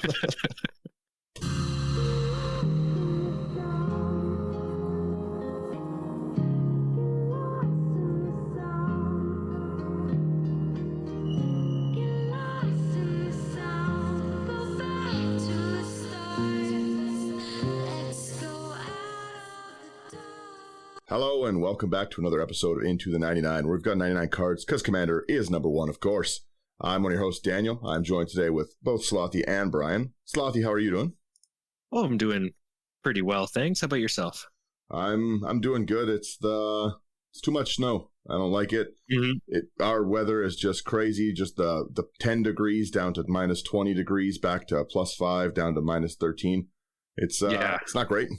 Hello and welcome back to another episode of Into the 99. We've got 99 cards because Commander is number one, of course. I'm one of your hosts, Daniel. I'm joined today with both Slothy and Brian. Slothy, how are you doing? Oh, I'm doing pretty well, thanks. How about yourself? I'm doing good. It's too much snow. I don't like it. Mm-hmm. Our weather is just crazy. Just the 10 degrees down to minus 20 degrees, back to plus 5, down to minus 13. It's not great.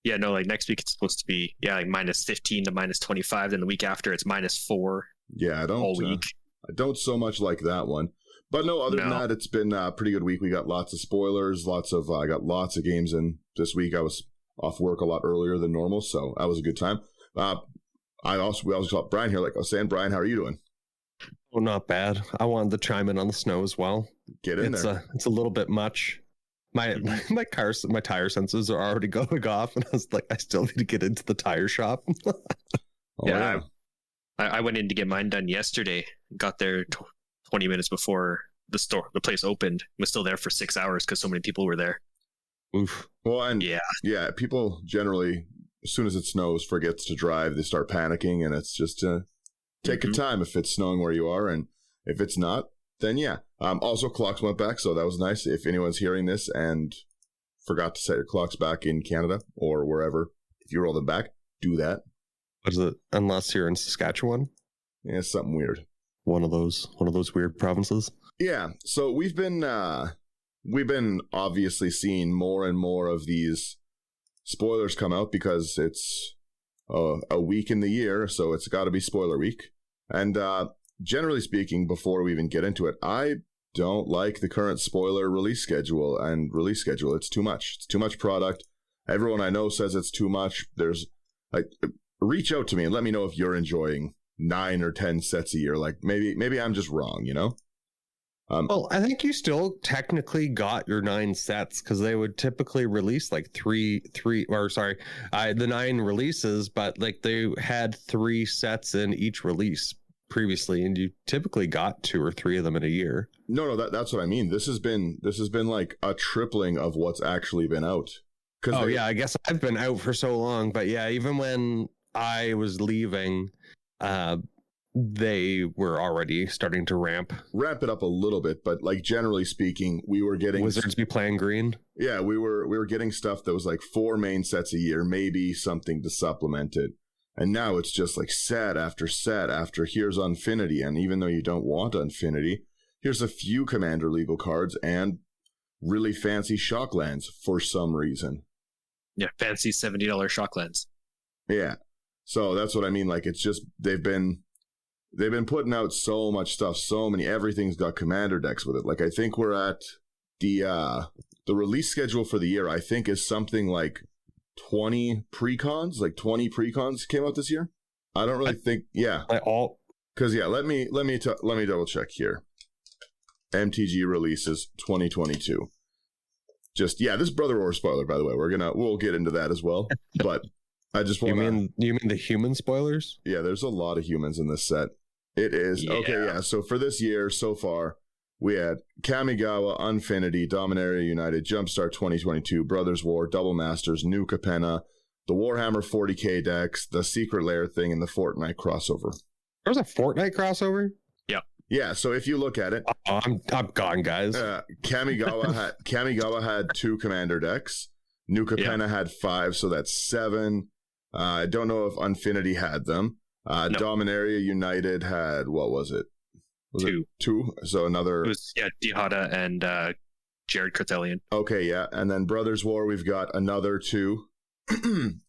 Yeah, no, like next week it's supposed to be like minus 15 to minus 25. Then the week after it's minus 4. Yeah, all week. I don't so much like that one. But no, other than that, it's been a pretty good week. We got lots of spoilers, I got lots of games in this week. I was off work a lot earlier than normal, so that was a good time. We also got Brian here, like I was saying. Brian, how are you doing? Oh, not bad. I wanted to chime in on the snow as well. Get in there. It's a little bit much. My tire sensors are already going off, and I was like, I still need to get into the tire shop. I went in to get mine done yesterday. Got there 20 minutes before the place opened. Was still there for 6 hours because so many people were there. Oof. Well, and yeah, people generally, as soon as it snows, forgets to drive. They start panicking, and it's just take your time if it's snowing where you are, and if it's not, then yeah. Also, clocks went back, so that was nice. If anyone's hearing this and forgot to set your clocks back in Canada or wherever, if you roll them back, do that. What is it? Unless you're in Saskatchewan? Yeah, it's something weird. One of those weird provinces. Yeah. So we've been obviously seeing more and more of these spoilers come out because it's a week in the year, so it's got to be spoiler week. And generally speaking, before we even get into it, I don't like the current spoiler release schedule. It's too much. It's too much product. Everyone I know says it's too much. Reach out to me and let me know if you're enjoying 9 or 10 sets a year. Like maybe I'm just wrong, you know? Well, I think you still technically got your 9 sets because they would typically release like the 9 releases, but like they had 3 sets in each release previously, and you typically got 2 or 3 of them in a year. No, that's what I mean. This has been like a tripling of what's actually been out. I guess I've been out for so long, but yeah, even when I was leaving, they were already starting to ramp it up a little bit, but like generally speaking, we were getting Wizards be playing green. Yeah, we were getting stuff that was like 4 main sets a year, maybe something to supplement it. And now it's just like set after here's Unfinity, and even though you don't want Unfinity, here's a few Commander legal cards and really fancy Shocklands for some reason. Yeah, fancy $70 Shocklands. Yeah. So that's what I mean. Like, it's just they've been putting out so much stuff, everything's got Commander decks with it. Like, I think we're at the release schedule for the year, I think, is something like 20 precons. Like 20 precons came out this year. I don't really think, yeah. Because let me double check here. MTG releases 2022. Just this Brother War spoiler, by the way. We'll get into that as well. But I just want you mean the human spoilers? Yeah, there's a lot of humans in this set. It is okay. Yeah. So for this year so far, we had Kamigawa, Unfinity, Dominaria United, Jumpstart 2022, Brothers War, Double Masters, New Capenna, the Warhammer 40k decks, the Secret Lair thing, and the Fortnite crossover. There was a Fortnite crossover? Yeah. Yeah, so if you look at it... I'm gone, guys. Kamigawa had 2 Commander decks. New Capenna had 5, so that's 7. I don't know if Unfinity had them. No. Dominaria United had, what was it? Was 2. It 2? So another... It was, Dihada and Jared Kurtelian. Okay, yeah. And then Brothers War, we've got another 2,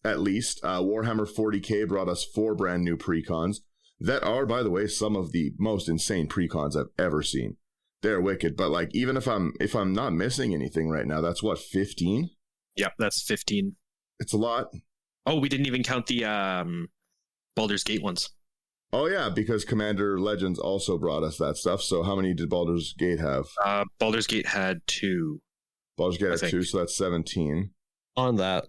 at least. Warhammer 40k brought us 4 brand new precons that are, by the way, some of the most insane precons I've ever seen. They're wicked, but like, even if I'm not missing anything right now, that's what, 15? Yep, that's 15. It's a lot. Oh, we didn't even count the Baldur's Gate ones. Oh, yeah, because Commander Legends also brought us that stuff. So how many did Baldur's Gate have? Baldur's Gate had 2. Baldur's Gate at 2, so that's 17. On that,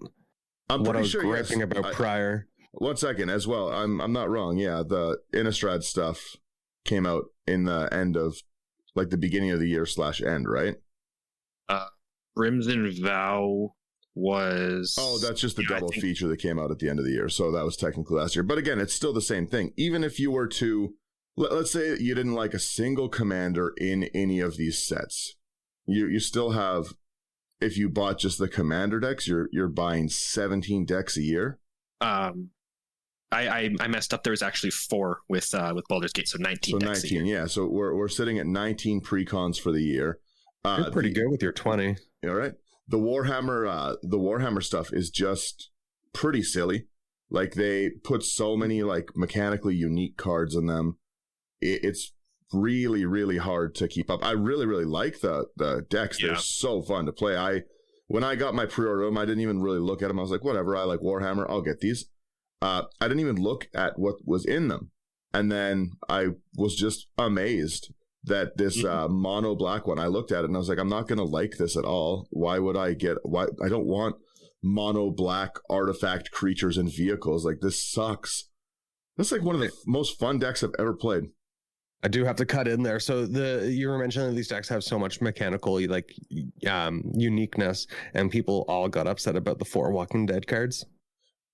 I'm what I pretty was sure. griping about prior. 1 second as well. I'm not wrong. Yeah, the Innistrad stuff came out in the end of like the beginning of the year / end, right? Crimson Vow was. Oh, that's just the double feature that came out at the end of the year. So that was technically last year. But again, it's still the same thing. Even if you were to, let's say you didn't like a single commander in any of these sets, you still have. If you bought just the commander decks, you're buying 17 decks a year. I messed up. There was actually 4 with Baldur's Gate, so 19. So decks 19, a year. yeah. So we're sitting at 19 precons for the year. You're pretty good with your 20. All right. The Warhammer stuff is just pretty silly. Like they put so many like mechanically unique cards in them. It's really, really hard to keep up. I really, really like the decks. Yeah. They're so fun to play. When I got my pre-order, I didn't even really look at them. I was like, whatever, I like Warhammer, I'll get these. I didn't even look at what was in them. And then I was just amazed that this mono black one, I looked at it and I was like, I'm not going to like this at all. Why I don't want mono black artifact creatures and vehicles. Like this sucks. That's like one of the most fun decks I've ever played. I do have to cut in there. So you were mentioning these decks have so much mechanical uniqueness, and people all got upset about the 4 Walking Dead cards.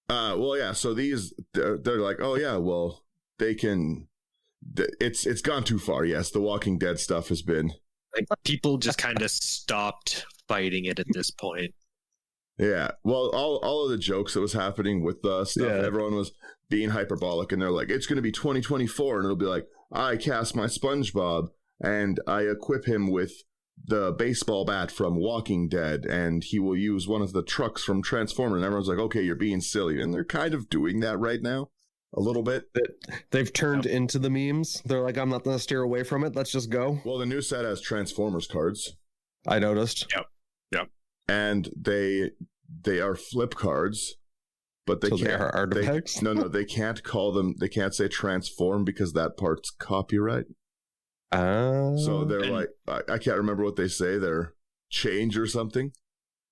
Well, yeah. So they're like, oh yeah, well they can. It's gone too far. Yes, the Walking Dead stuff has been. Like people just kind of stopped fighting it at this point. Yeah. Well, all of the jokes that was happening with the stuff, everyone was being hyperbolic, and they're like, it's going to be 2024, and it'll be like, I cast my SpongeBob and I equip him with the baseball bat from Walking Dead, and he will use one of the trucks from Transformer. And everyone's like, okay, you're being silly. And they're kind of doing that right now a little bit. They've turned into the memes. They're like, I'm not going to steer away from it. Let's just go. Well, the new set has Transformers cards. I noticed. Yep. And they are flip cards. But they they are artifacts? They can't call them, they can't say transform because that part's copyright. So they're like, I can't remember what they say. They're change or something.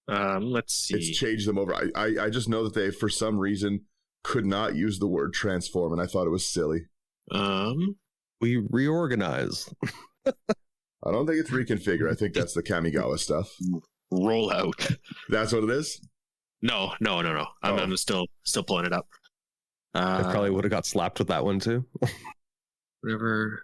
Let's see. It's changed them over. I just know that they, for some reason, could not use the word transform, and I thought it was silly. We reorganize. I don't think it's reconfigure. I think that's the Kamigawa stuff. Roll out. That's what it is? No. I'm still pulling it up. I probably would have got slapped with that one too. Whatever.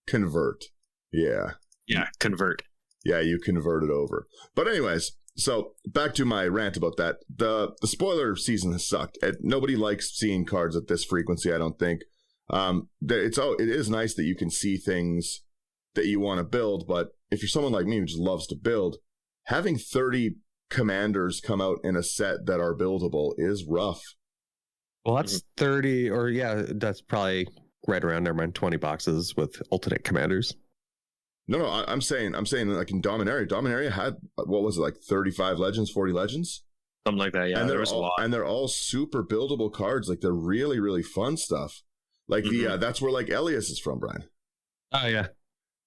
Convert. Yeah. Yeah, convert. Yeah, you convert it over. But anyways, so back to my rant about that. The spoiler season has sucked. Nobody likes seeing cards at this frequency, I don't think. It is nice that you can see things that you want to build, but if you're someone like me who just loves to build, having 30 commanders come out in a set that are buildable is rough. Well, that's 30, or that's probably right around there, around 20 boxes with alternate commanders. No, I'm saying like in Dominaria had, what was it, like 35 legends, 40 legends? Something like that, yeah. And there was a lot. And they're all super buildable cards. Like they're really, really fun stuff. Like that's where like Elias is from, Brian. Oh, yeah.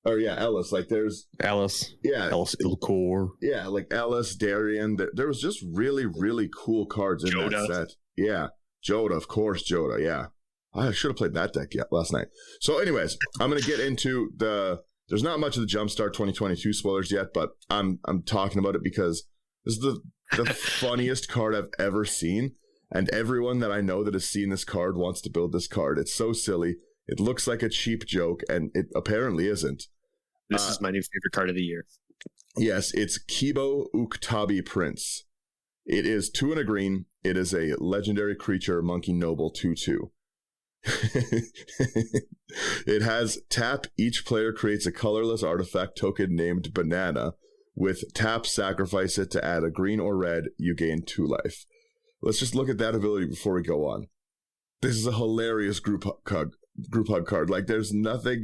Or Ellis. Like there's Ellis. Yeah. Ellis Ilcor. Yeah, like Ellis, Darian. There was just really, really cool cards in that set. Yeah. Joda, of course, Joda, yeah. I should have played that deck last night. So anyways, I'm going to get into there's not much of the Jumpstart 2022 spoilers yet, but I'm talking about it because this is the funniest card I've ever seen. And everyone that I know that has seen this card wants to build this card. It's so silly. It looks like a cheap joke, and it apparently isn't. This is my new favorite card of the year. Yes, it's Kibo Uktabi Prince. It is 2 and a green. It is a legendary creature, Monkey Noble 2/2. It has tap. Each player creates a colorless artifact token named Banana. With tap, sacrifice it to add a green or red. You gain 2 life. Let's just look at that ability before we go on. This is a hilarious group hug card. Like there's nothing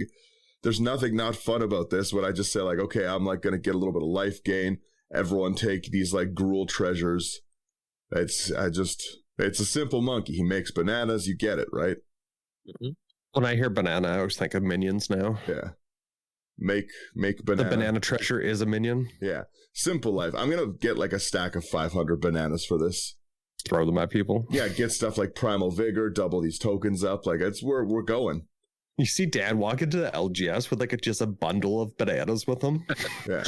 not fun about this when I just say like, okay, I'm like gonna get a little bit of life gain. Everyone take these like gruel treasures. It's a simple monkey. He makes bananas. You get it, right? Mm-hmm. When I hear banana, I always think of Minions now. Yeah. make banana. The banana treasure is a minion. Yeah. Simple life. I'm going to get like a stack of 500 bananas for this. Throw them at people. Yeah, get stuff like Primal Vigor, double these tokens up. Like, it's where we're going. You see Dan walk into the LGS with like just a bundle of bananas with him. Yeah.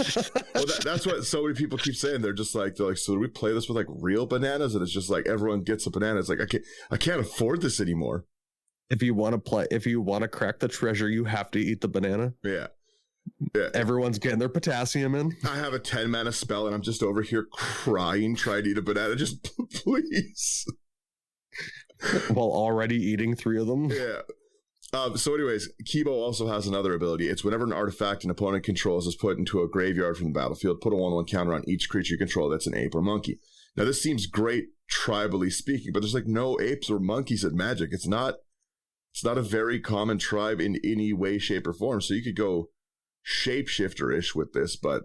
Well, that's what so many people keep saying. They're like, so do we play this with like real bananas? And it's just like everyone gets a banana. It's like, I can't afford this anymore. If you want to crack the treasure, you have to eat the banana. Yeah. Everyone's getting their potassium in. I have a 10 mana spell and I'm just over here crying, trying to eat a banana. Just please. While already eating 3 of them. Yeah. So anyways, Kibo also has another ability. It's whenever an artifact an opponent controls is put into a graveyard from the battlefield, put a 1/1 counter on each creature you control that's an ape or monkey. Now this seems great tribally speaking, but there's like no apes or monkeys at Magic. It's not a very common tribe in any way, shape, or form. So you could go shapeshifter-ish with this, but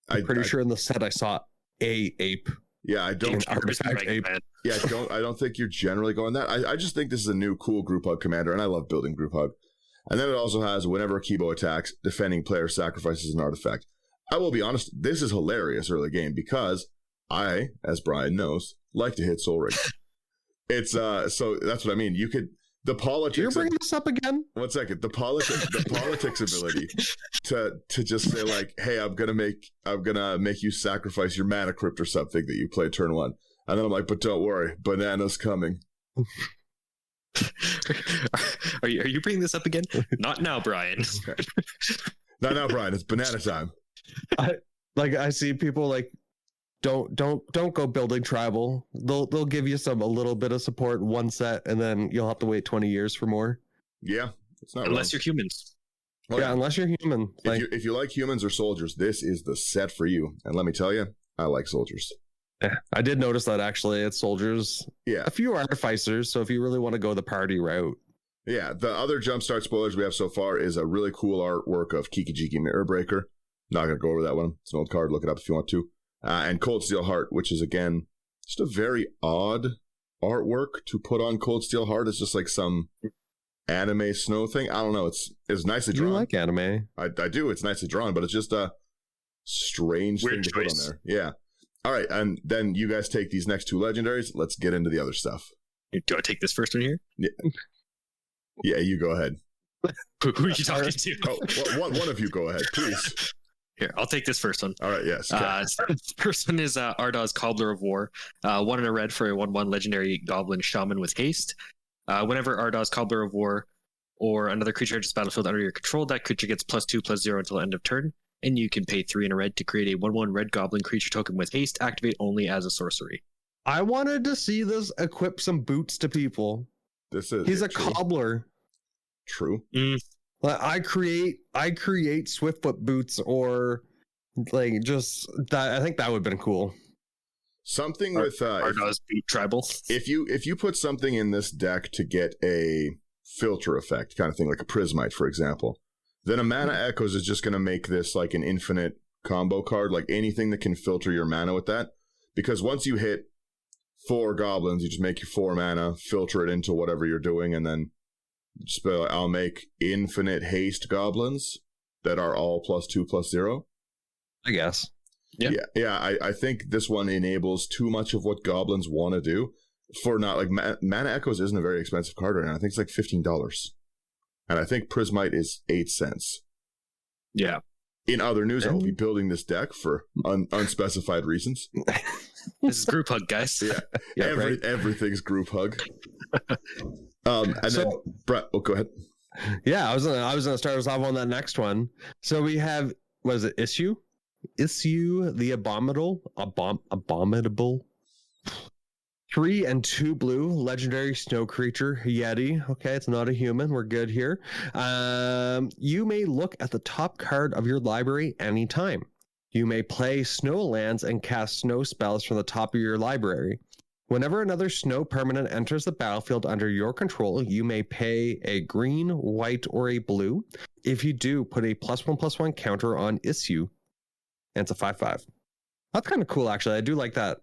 I'm pretty sure in the set I saw a ape. Yeah, I don't. Artifact ape. Yeah, I don't think you're generally going that. I just think this is a new cool group hug commander, and I love building group hug. And then it also has whenever Kibo attacks, defending player sacrifices an artifact. I will be honest, this is hilarious early game because I, as Brian knows, like to hit Soul Ring. It's so that's what I mean. You could. The politics. You're bringing this up again? 1 second. The politics ability to just say like, hey, I'm gonna make you sacrifice your mana crypt or something that you play turn 1, and then I'm like, but don't worry, banana's coming. Are you bringing this up again? Not now, Brian. Not now, Brian. It's banana time. I see people like. Don't go building tribal. They'll give you a little bit of support in one set, and then you'll have to wait 20 years for more. Yeah, it's not unless you're humans. Oh, yeah, unless you're human. If you like humans or soldiers, this is the set for you. And let me tell you, I like soldiers. Yeah, I did notice that actually. It's soldiers. Yeah, a few artificers. So if you really want to go the party route. Yeah, the other jumpstart spoilers we have so far is a really cool artwork of Kikijiki Mirror Breaker. Not gonna go over that one. It's an old card. Look it up if you want to. And Cold Steel Heart, which is, again, just a very odd artwork to put on Cold Steel Heart. It's just like some anime snow thing. I don't know. It's nicely drawn. You like anime? I do. It's nicely drawn, but it's just a strange thing to put on there. Yeah. All right. And then you guys take these next 2 legendaries. Let's get into the other stuff. Do I take this first one here? Yeah, you go ahead. Who are you talking to? Oh, one of you go ahead, please. Here, I'll take this first one. All right, yes. This first one is Ardaz's Cobbler of War. 1 in a red for a 1/1 legendary goblin shaman with haste. Whenever Ardaz's Cobbler of War or another creature enters the battlefield under your control, that creature gets +2/+0 until end of turn. And you can pay 3 in a red to create a 1/1 red goblin creature token with haste, activate only as a sorcery. I wanted to see this equip some boots to people. He's a cobbler. True. I create Swiftfoot boots or like just that. I think that would have been cool. Something with Ardaz's boot tribal. If you put something in this deck to get a filter effect kind of thing, like a Prismite, for example, then a Mana Echoes is just going to make this like an infinite combo card, like anything that can filter your mana with that. Because once you hit 4 goblins, you just make your 4 mana, filter it into whatever you're doing, and then I'll make infinite haste goblins that are all +2/+0. I guess. Yeah. I think this one enables too much of what goblins want to do. For not like Mana Echoes isn't a very expensive card right now. I think it's like $15, and I think Prismite is 8 cents. Yeah. In other news, I will be building this deck for unspecified reasons. This is group hug, guys. Yeah, everything's group hug. And then Brett, go ahead. Yeah, I was gonna start us off on that next one. So we have, what is it? Issue the abominable 3 and 2 blue legendary snow creature Yeti. Okay, it's not a human. We're good here. You may look at the top card of your library anytime. You may play snow lands and cast snow spells from the top of your library. Whenever another snow permanent enters the battlefield under your control, you may pay a green, white, or a blue. If you do, put a +1/+1 counter on issue. And it's a 5/5. That's kind of cool, actually. I do like that.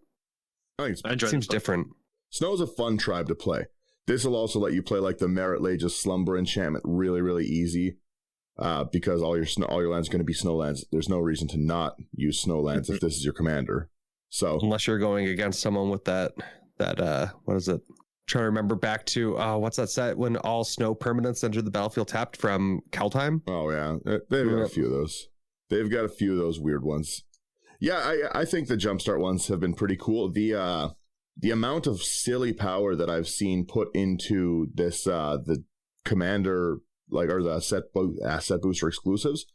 I think it seems different. Snow's a fun tribe to play. This will also let you play like the Merit Lage's Slumber enchantment really, really easy. because all your lands are going to be snow lands. There's no reason to not use snow lands if this is your commander. So unless you're going against someone with that what is it? Trying to remember back to what's that set when all snow permanents enter the battlefield tapped from Kaldheim? Oh yeah, they've got a few of those. They've got a few of those weird ones. Yeah, I think the jumpstart ones have been pretty cool. The amount of silly power that I've seen put into this the commander or the set booster exclusives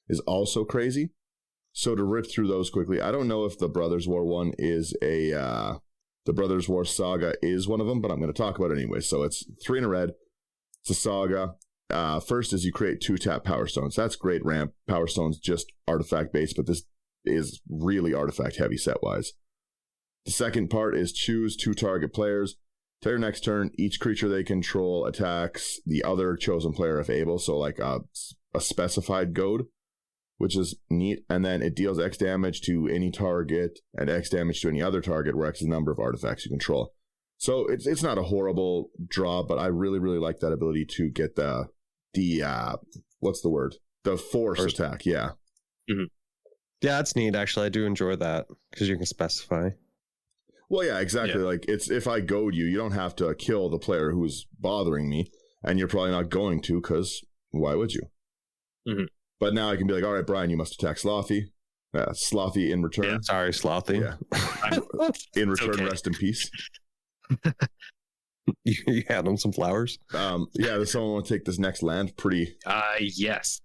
is also crazy. So to rip through those quickly, I don't know if the Brothers War one is the Brothers War Saga is one of them, but I'm going to talk about it anyway. So it's 3 in a red. It's a saga. First is you create 2-tap Power Stones. That's great ramp. Power Stones just artifact based, but this is really artifact heavy set wise. The second part is choose 2 target players. Till your next turn, each creature they control attacks the other chosen player if able. So like a specified goad, which is neat. And then it deals X damage to any target and X damage to any other target, where X is the number of artifacts you control. So it's not a horrible draw, but I really, really like that ability to get the what's the word? The force attack. Yeah. Mm-hmm. Yeah, that's neat. Actually, I do enjoy that because you can specify. Well, yeah, exactly. Yeah. Like it's if I goad you, you don't have to kill the player who's bothering me, and you're probably not going to, because why would you? Mm-hmm. But now I can be like, all right, Brian, you must attack Slothy. Slothy in return. Yeah, sorry, Slothy. Yeah. In return, okay. Rest in peace. You had him some flowers. Yeah, does someone want to take this next land? Pretty. Yes.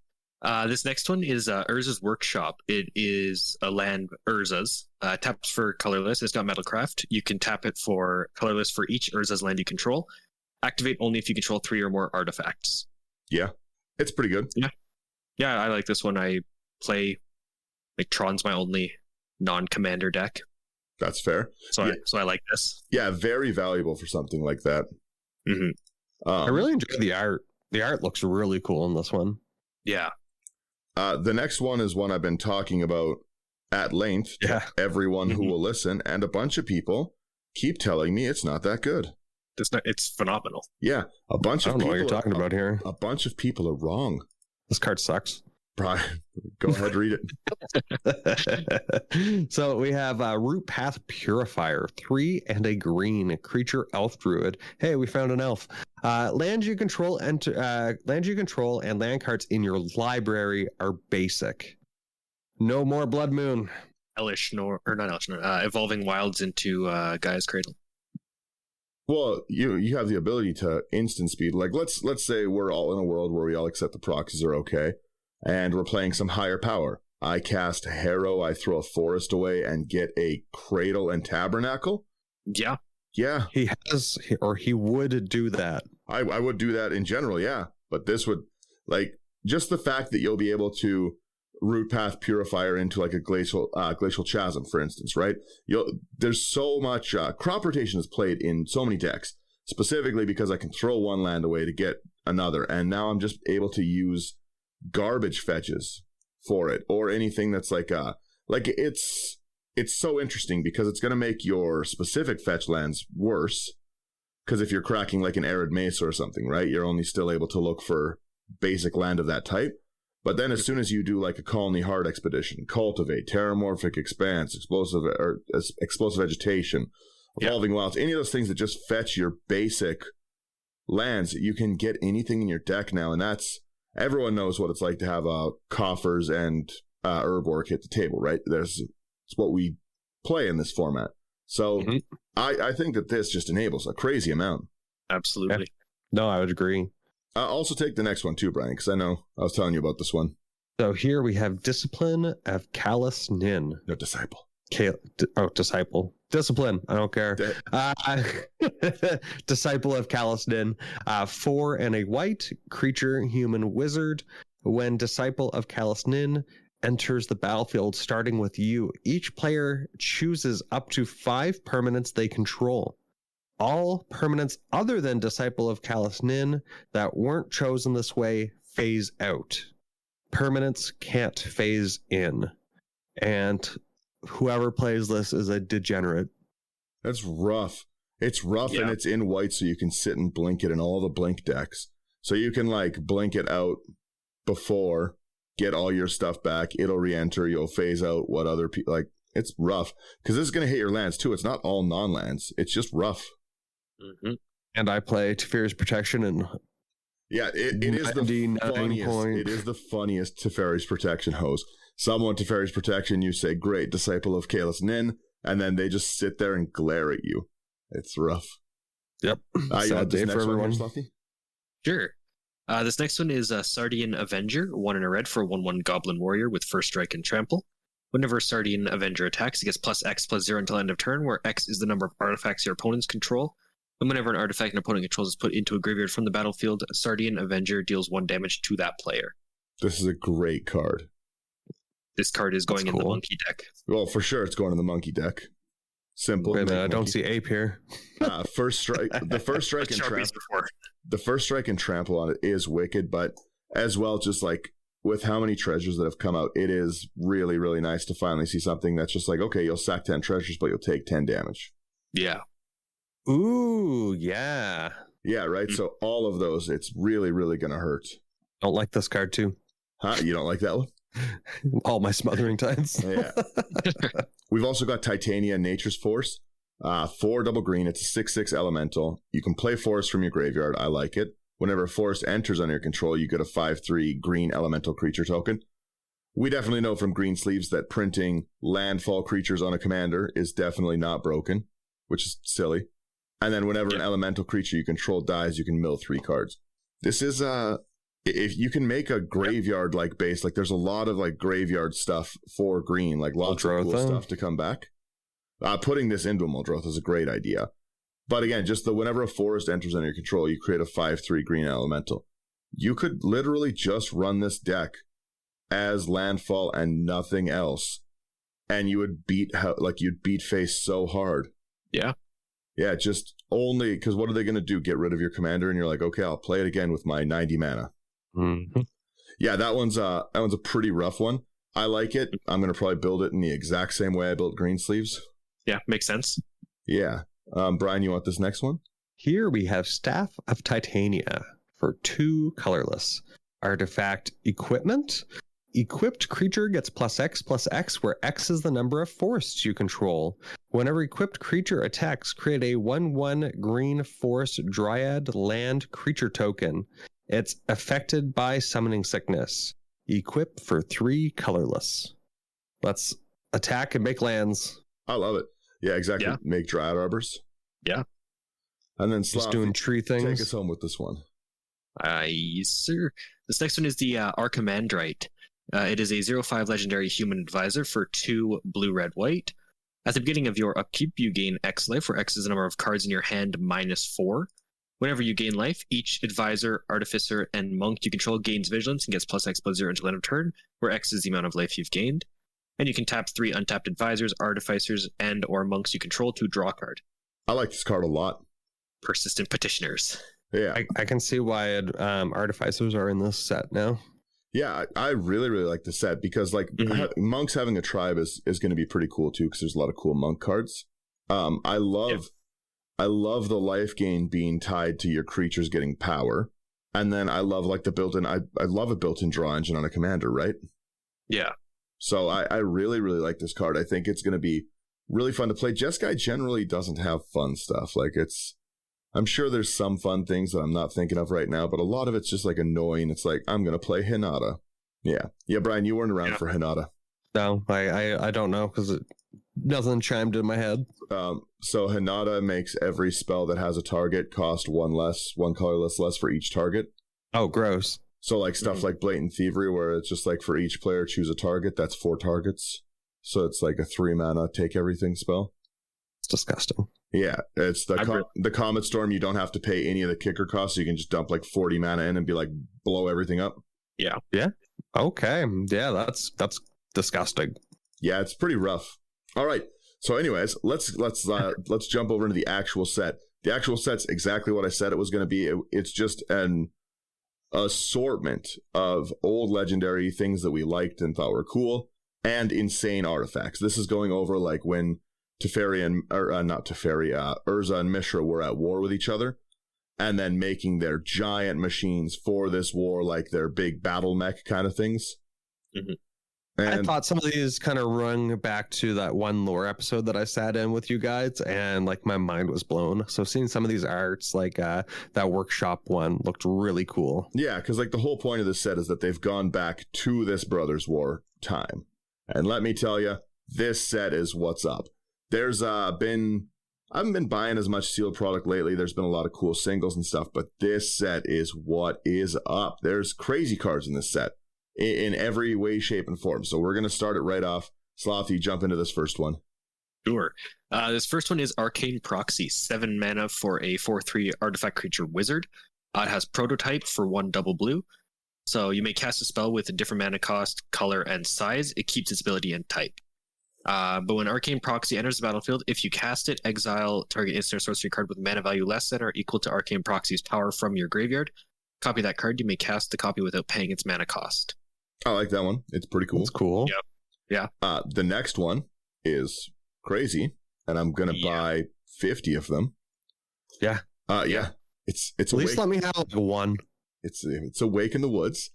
This next one is Urza's Workshop. It is a land, Urza's. Taps for colorless. It's got Metalcraft. You can tap it for colorless for each Urza's land you control. Activate only if you control 3 or more artifacts. Yeah, it's pretty good. Yeah, I like this one. I play, like, Tron's my only non-commander deck. That's fair. So I like this. Yeah, very valuable for something like that. Mm-hmm. I really enjoy the art. The art looks really cool in this one. Yeah. The next one is one I've been talking about at length to everyone who will listen, and a bunch of people keep telling me it's not that good. It's phenomenal. Yeah, a bunch of people. I don't know what you're talking about here. A bunch of people are wrong. This card sucks. Brian, go ahead, read it. So we have Root Path Purifier, 3 and a green creature elf druid. Hey, we found an elf. Land you control and land cards in your library are basic. No more Blood Moon. Evolving Wilds into Gaia's Cradle. Well, you have the ability to instant speed. Like let's say we're all in a world where we all accept the proxies are okay, and we're playing some higher power. I cast Harrow, I throw a forest away and get a Cradle and Tabernacle. Yeah. Yeah. He would do that. I would do that in general, yeah. But this would, like, just the fact that you'll be able to Root Path Purifier into like a glacial chasm, for instance, right? There's so much crop rotation is played in so many decks, specifically because I can throw one land away to get another, and now I'm just able to use garbage fetches for it, or anything that's like it's so interesting because it's going to make your specific fetch lands worse, because if you're cracking like an Arid Mesa or something, right, you're only still able to look for basic land of that type. But then as soon as you do like a Colony Hard Expedition, Cultivate, Terramorphic Expanse, Explosive Vegetation, Evolving Wilds, any of those things that just fetch your basic lands, you can get anything in your deck now. And everyone knows what it's like to have Coffers and Urborg hit the table, right? It's what we play in this format. So I think that this just enables a crazy amount. Absolutely. Yeah. No, I would agree. Also take the next one too, Brian, because I know I was telling you about this one. So here we have Discipline of Callous Nin. No, Disciple. Disciple. Discipline. I don't care. Disciple of Callous Nin. 4 and a white creature, human wizard. When Disciple of Callous Nin enters the battlefield, starting with you, each player chooses up to 5 permanents they control. All permanents other than Disciple of Callous Nin that weren't chosen this way phase out. Permanents can't phase in. And whoever plays this is a degenerate. That's rough. It's rough, and it's in white, so you can sit and blink it in all the blink decks. So you can like blink it out before, get all your stuff back. It'll re-enter. You'll phase out what other people like. It's rough because this is going to hit your lands too. It's not all non-lands. It's just rough. Mm-hmm. And I play Teferi's Protection and yeah, it is the funniest. It is the funniest Teferi's Protection hose. Someone Teferi's Protection, you say, great, disciple of Kalis Nin, and then they just sit there and glare at you. It's rough. Yep. Sad day for everyone. Sure. This next one is Sardian Avenger, 1 and a red for a 1/1 Goblin Warrior with First Strike and Trample. Whenever Sardian Avenger attacks, it gets +X/+0 until end of turn, where X is the number of artifacts your opponents control. And whenever an artifact an opponent controls is put into a graveyard from the battlefield, Sardian Avenger deals 1 damage to that player. This is a great card. This card is going in the monkey deck. Well, for sure, it's going in the monkey deck. Simple. Wait a minute, I don't see ape here. First strike. The first strike and trample. The first strike and trample on it is wicked, but as well, just like with how many treasures that have come out, it is really, really nice to finally see something that's just like, okay, you'll sack 10 treasures, but you'll take 10 damage. Yeah. Ooh, yeah. Yeah, right. So all of those, it's really, really going to hurt. Don't like this card too. Huh? You don't like that one? All my smothering tides. Yeah. We've also got Titania, Nature's Force. 4 double green. It's a 6/6 elemental. You can play forest from your graveyard. I like it. Whenever a forest enters under your control, you get a 5/3 green elemental creature token. We definitely know from Green Sleeves that printing landfall creatures on a commander is definitely not broken, which is silly. And then whenever an elemental creature you control dies, you can mill 3 cards. This is if you can make a graveyard like base, like there's a lot of like graveyard stuff for green, like lots of cool stuff to come back. Putting this into a Muldroth is a great idea. But again, just whenever a forest enters under your control, you create a 5/3 green elemental. You could literally just run this deck as landfall and nothing else, and you would you'd beat face so hard. Yeah. Yeah, just only because what are they going to do? Get rid of your commander, and you're like, okay, I'll play it again with my 90 mana. Mm-hmm. Yeah, that one's a pretty rough one. I like it. I'm going to probably build it in the exact same way I built Green Sleeves. Yeah, makes sense. Yeah. Brian, you want this next one? Here we have Staff of Titania for 2 colorless. Artifact Equipment. Equipped creature gets +X/+X, where X is the number of forests you control. Whenever equipped creature attacks, create a 1/1 green forest dryad land creature token. It's affected by summoning sickness. Equip for 3 colorless. Let's attack and make lands. I love it. Yeah, exactly. Yeah. Make Dryad Arbors. Yeah. And then just doing tree things. Take us home with this one. Yes, sir. This next one is the Archimandrite. It is a 0/5 legendary human advisor for 2 blue, red, white. At the beginning of your upkeep, you gain X life, where X is the number of cards in your hand -4. Whenever you gain life, each advisor, artificer, and monk you control gains vigilance and gets +X/+0 until end of turn, where X is the amount of life you've gained. And you can tap 3 untapped advisors, artificers, and or monks you control to draw a card. I like this card a lot. Persistent Petitioners. Yeah. I can see why artificers are in this set now. Yeah, I really, really like the set because like monks having a tribe is going to be pretty cool too because there's a lot of cool monk cards. I love the life gain being tied to your creatures getting power. And then I love like the built-in, I love a built-in draw engine on a commander, right? Yeah. So I really, really like this card. I think it's going to be really fun to play. Jeskai generally doesn't have fun stuff. Like I'm sure there's some fun things that I'm not thinking of right now, but a lot of it's just like annoying. It's like, I'm going to play Hinata. Yeah. Yeah, Brian, you weren't around for Hinata. No, I don't know because nothing chimed in my head. So Hinata makes every spell that has a target cost 1 colorless less for each target. Oh, gross. So like stuff like Blatant Thievery, where it's just like for each player choose a target, that's 4 targets. So it's like a 3 mana take everything spell. It's disgusting. Yeah, it's the Comet Storm. You don't have to pay any of the kicker costs. So you can just dump like 40 mana in and be like blow everything up. Yeah. Yeah. Okay. Yeah, that's disgusting. Yeah, it's pretty rough. All right. So anyways, let's jump over into the actual set. The actual set's exactly what I said it was going to be. It's just an assortment of old legendary things that we liked and thought were cool and insane artifacts. This is going over like when Urza and Mishra were at war with each other. and then making their giant machines for this war, like their big battle mech kind of things. Mm-hmm. And I thought some of these kind of rung back to that one lore episode that I sat in with you guys, and like my mind was blown. So seeing some of these arts, like that workshop one, looked really cool. yeah, because like the whole point of this set is that they've gone back to this Brothers War time. And let me tell you, this set is what's up. There's I haven't been buying as much sealed product lately. There's been a lot of cool singles and stuff, but this set is what is up. There's crazy cards in this set in every way, shape, and form. So we're going to start it right off. Slothy, jump into this first one. Sure. This first one is Arcane Proxy, 7 mana for a 4/3 artifact creature wizard. It has Prototype for 1 double blue. So you may cast a spell with a different mana cost, color, and size. It keeps its ability and type. But when Arcane Proxy enters the battlefield, if you cast it, exile target instant or sorcery card with mana value less than or equal to Arcane Proxy's power from your graveyard. Copy that card. You may cast the copy without paying its mana cost. I like that one. It's pretty cool. It's cool. Yep. Yeah. The next one is crazy, and I'm going to buy 50 of them. Yeah. Yeah. It's At least let me have like one. It's Awake in the Woods.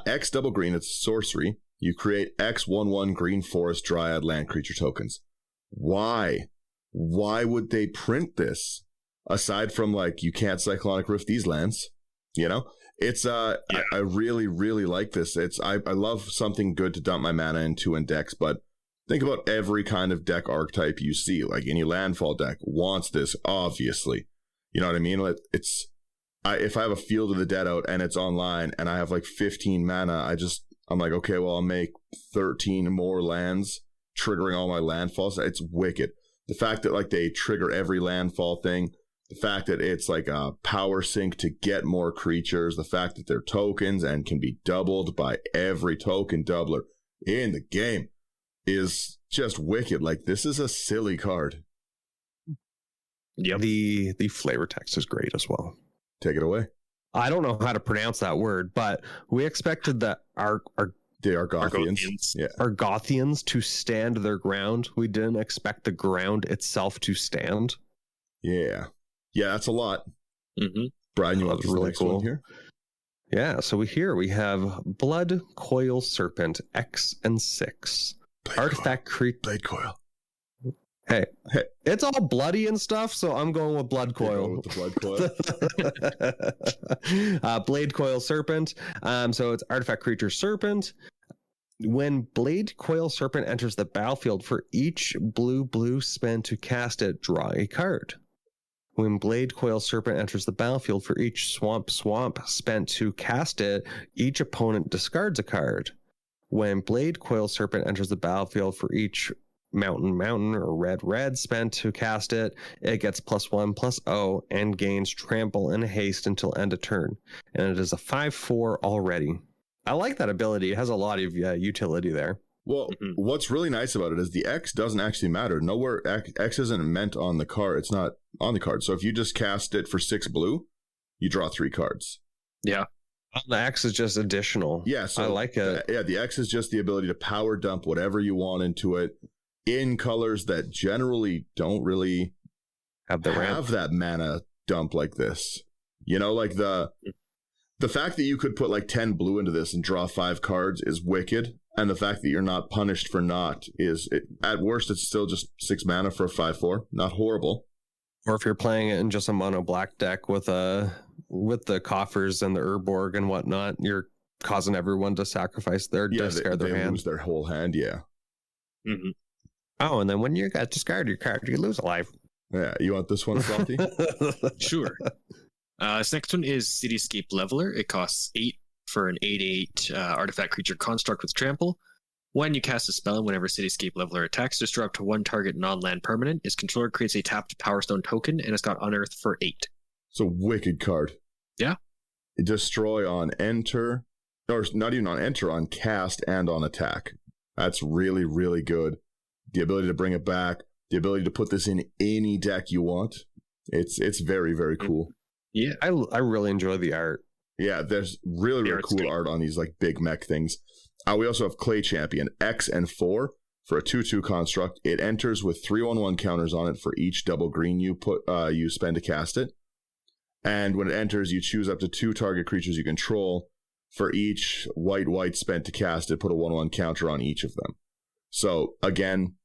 X double green, it's sorcery. You create X 1/1 green forest dryad land creature tokens. Why? Why would they print this? Aside from like, you can't Cyclonic Rift these lands, you know? It's I really, really like this. I love something good to dump my mana into in decks, but think about every kind of deck archetype you see. Like any landfall deck wants this, obviously. You know what I mean? If I have a Field of the Dead out and it's online and I have like 15 mana, I'm like, okay, well, I'll make 13 more lands, triggering all my landfalls. It's wicked. The fact that like they trigger every landfall thing, the fact that it's like a power sink to get more creatures, the fact that they're tokens and can be doubled by every token doubler in the game is just wicked. Like, this is a silly card. Yep. The flavor text is great as well. Take it away. I don't know how to pronounce that word, but we expected the The Argothians. Yeah. Argothians to stand their ground. We didn't expect the ground itself to stand. Yeah. Yeah, that's a lot. Mm-hmm. Brian, you want That's the really next cool. one here? Yeah, so we have Blood Coil Serpent X and 6. Artifact creature. Blade Coil. Hey, it's all bloody and stuff, so I'm going with Blood Coil. With the Blood Coil. Blade Coil Serpent. So it's Artifact Creature Serpent. When Blade Coil Serpent enters the battlefield, for each blue spend to cast it, draw a card. When Blade Coil Serpent enters the battlefield, for each swamp spent to cast it, each opponent discards a card. When Blade Coil Serpent enters the battlefield, for each mountain or red spent to cast it, it gets +1/+0 and gains trample and haste until end of turn. And it is a 5/4 already. I like that ability. It has a lot of utility there. Well, what's really nice about it is the X doesn't actually matter. Nowhere X isn't meant on the card. It's not on the card. So if you just cast it for 6 blue, you draw 3 cards. Yeah. The X is just additional. Yeah, so I like it. The X is just the ability to power dump whatever you want into it in colors that generally don't really have that mana dump like this. You know, like the fact that you could put like 10 blue into this and draw 5 cards is wicked. And the fact that you're not punished for not at worst, it's still just 6 mana for a 5/4. Not horrible. Or if you're playing it in just a mono black deck with the coffers and the Urborg and whatnot, you're causing everyone to sacrifice discard their hand. Lose their whole hand, yeah. Mm-hmm. Oh, and then when you got discard your card, you lose a life. Yeah, you want this one, Slothy? Sure. This next one is Cityscape Leveler. It costs 8 for an 8/8 artifact creature construct with trample. When you cast a spell and whenever Cityscape Leveler attacks, destroy up to 1 target non-land permanent. Its controller creates a tapped Power Stone token, and it's got Unearth for 8. It's a wicked card. Yeah. Destroy on enter, or not even on enter, on cast and on attack. That's really, really good. The ability to bring it back, the ability to put this in any deck you want. It's very, very cool. Yeah. I really enjoy the art. Yeah, there's really, really cool art on these like big mech things. We also have Clay Champion, X and 4 for a 2/2 construct. It enters with 3/1/1 counters on it for each double green you spend to cast it. And when it enters, you choose up to 2 target creatures you control. For each white spent to cast it, put a 1/1 counter on each of them. So again,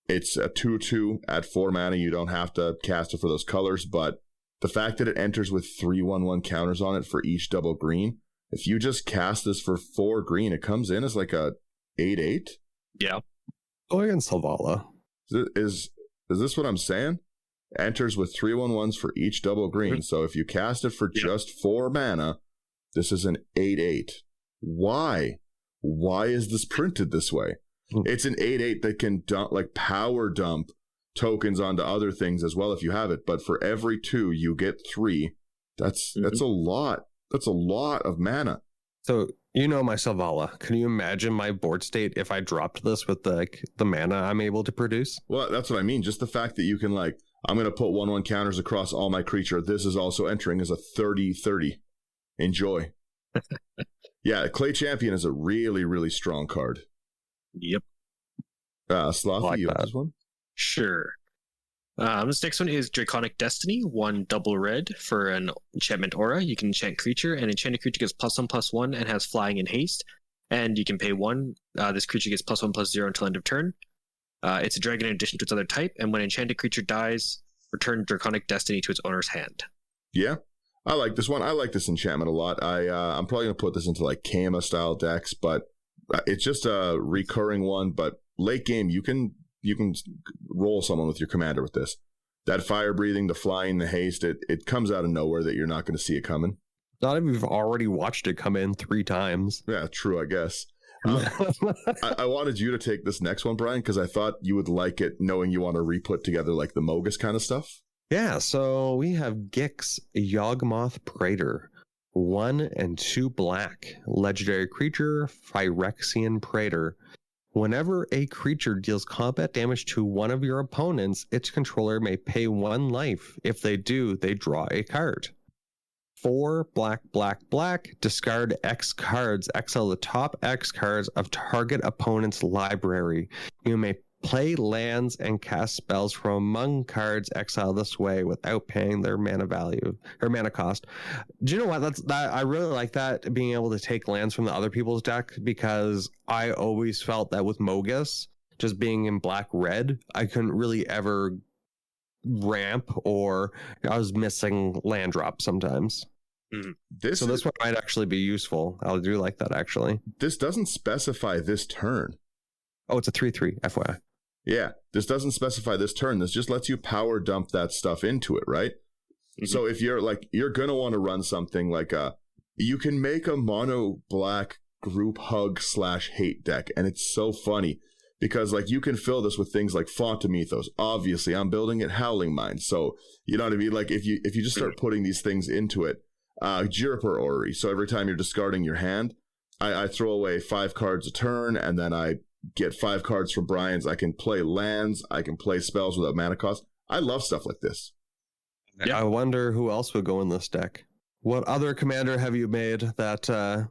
it's a 2/2 at 4 mana. You don't have to cast it for those colors, but the fact that it enters with 3 1/1 counters on it for each double green, if you just cast this for 4 green, it comes in as like a 8/8. Yeah. Go against Selvala. Is this what I'm saying? Enters with 3 1/1s for each double green. So if you cast it for just 4 mana, this is an 8/8. Why? Why is this printed this way? It's an 8/8 that can power dump tokens onto other things as well if you have it. But for every 2, you get 3. That's a lot. That's a lot of mana. So you know my Selvala. Can you imagine my board state if I dropped this with the mana I'm able to produce? Well, that's what I mean. Just the fact that you can I'm going to put 1/1 counters across all my creature. This is also entering as a 30/30. Enjoy. Yeah, Clay Champion is a really, really strong card. Yep. Slothy, like you have that. this one? Sure. This next one is Draconic Destiny, 1 double red for an enchantment aura. You can enchant creature, and enchanted creature gets +1/+1 and has flying and haste. And you can pay 1. This creature gets +1/+0 until end of turn. It's a dragon in addition to its other type, and when enchanted creature dies, return Draconic Destiny to its owner's hand. Yeah, I like this one. I like this enchantment a lot. I'm probably going to put this into Kama style decks, but it's just a recurring one. But late game, you can roll someone with your commander with this. That fire breathing, the flying, the haste, it comes out of nowhere that you're not going to see it coming. Not if you've already watched it come in 3 times. Yeah, true, I guess. I wanted you to take this next one, Brian, because I thought you would like it, knowing you want to re-put together the Mogus kind of stuff. Yeah, so we have Gix, Yawgmoth Praetor, 1 and 2 black, legendary creature, Phyrexian Praetor. Whenever a creature deals combat damage to one of your opponents, its controller may pay 1 life. If they do, they draw a card. 4 black, discard X cards, exile the top X cards of target opponent's library. You may play lands and cast spells from among cards exiled this way without paying their mana value or mana cost. Do you know what? I really like that, being able to take lands from the other people's deck, because I always felt that with Mogus, just being in black-red, I couldn't really ever ramp, or I was missing land drop sometimes. This one might actually be useful. I do like that, actually. This doesn't specify this turn. Oh, it's a 3/3, FYI. Yeah, this doesn't specify this turn. This just lets you power dump that stuff into it, right? Mm-hmm. So if you're you're going to want to run something you can make a mono black group hug /hate deck. And it's so funny because you can fill this with things like Font of Mythos. Obviously, I'm building it Howling Mine. So, you know what I mean? If you just start putting these things into it, Jiriper Orrery. So every time you're discarding your hand, I throw away 5 cards a turn, and then I get 5 cards from Brian's. I can play lands. I can play spells without mana cost. I love stuff like this. Yeah. I wonder who else would go in this deck. What other commander have you made that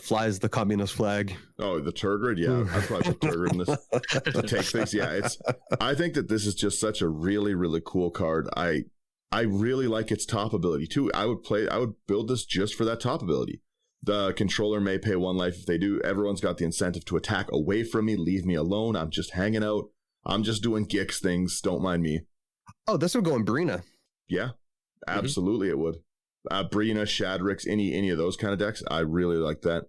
flies the communist flag? Oh, the Turgid? Yeah, I'd probably put Turgid in this to take things. Yeah, I think that this is just such a really, really cool card. I really like its top ability too. I would build this just for that top ability. The controller may pay 1 life. If they do, everyone's got the incentive to attack away from me. Leave me alone. I'm just hanging out. I'm just doing Gix things. Don't mind me. Oh, this would go in Brina. Yeah, absolutely it would. Brina, Shadrix, any of those kind of decks. I really like that.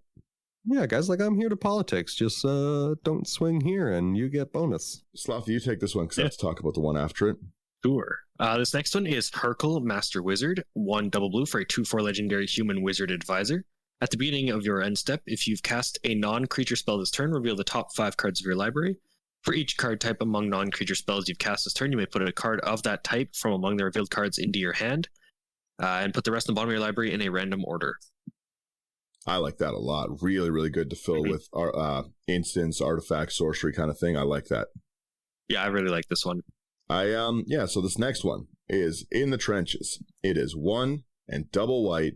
Yeah, guys, I'm here to politics. Just don't swing here and you get bonus. Slothy, you take this one because I have to talk about the one after it. Sure. This next one is Hercule, Master Wizard, 1 double blue for a 2/4 legendary human wizard advisor. At the beginning of your end step, if you've cast a non-creature spell this turn, reveal the top 5 cards of your library. For each card type among non-creature spells you've cast this turn, you may put a card of that type from among the revealed cards into your hand, and put the rest in the bottom of your library in a random order. I like that a lot. Really, really good to fill with instants, artifact, sorcery kind of thing. I like that. Yeah, I really like this one. So this next one is In the Trenches. It is 1 and double white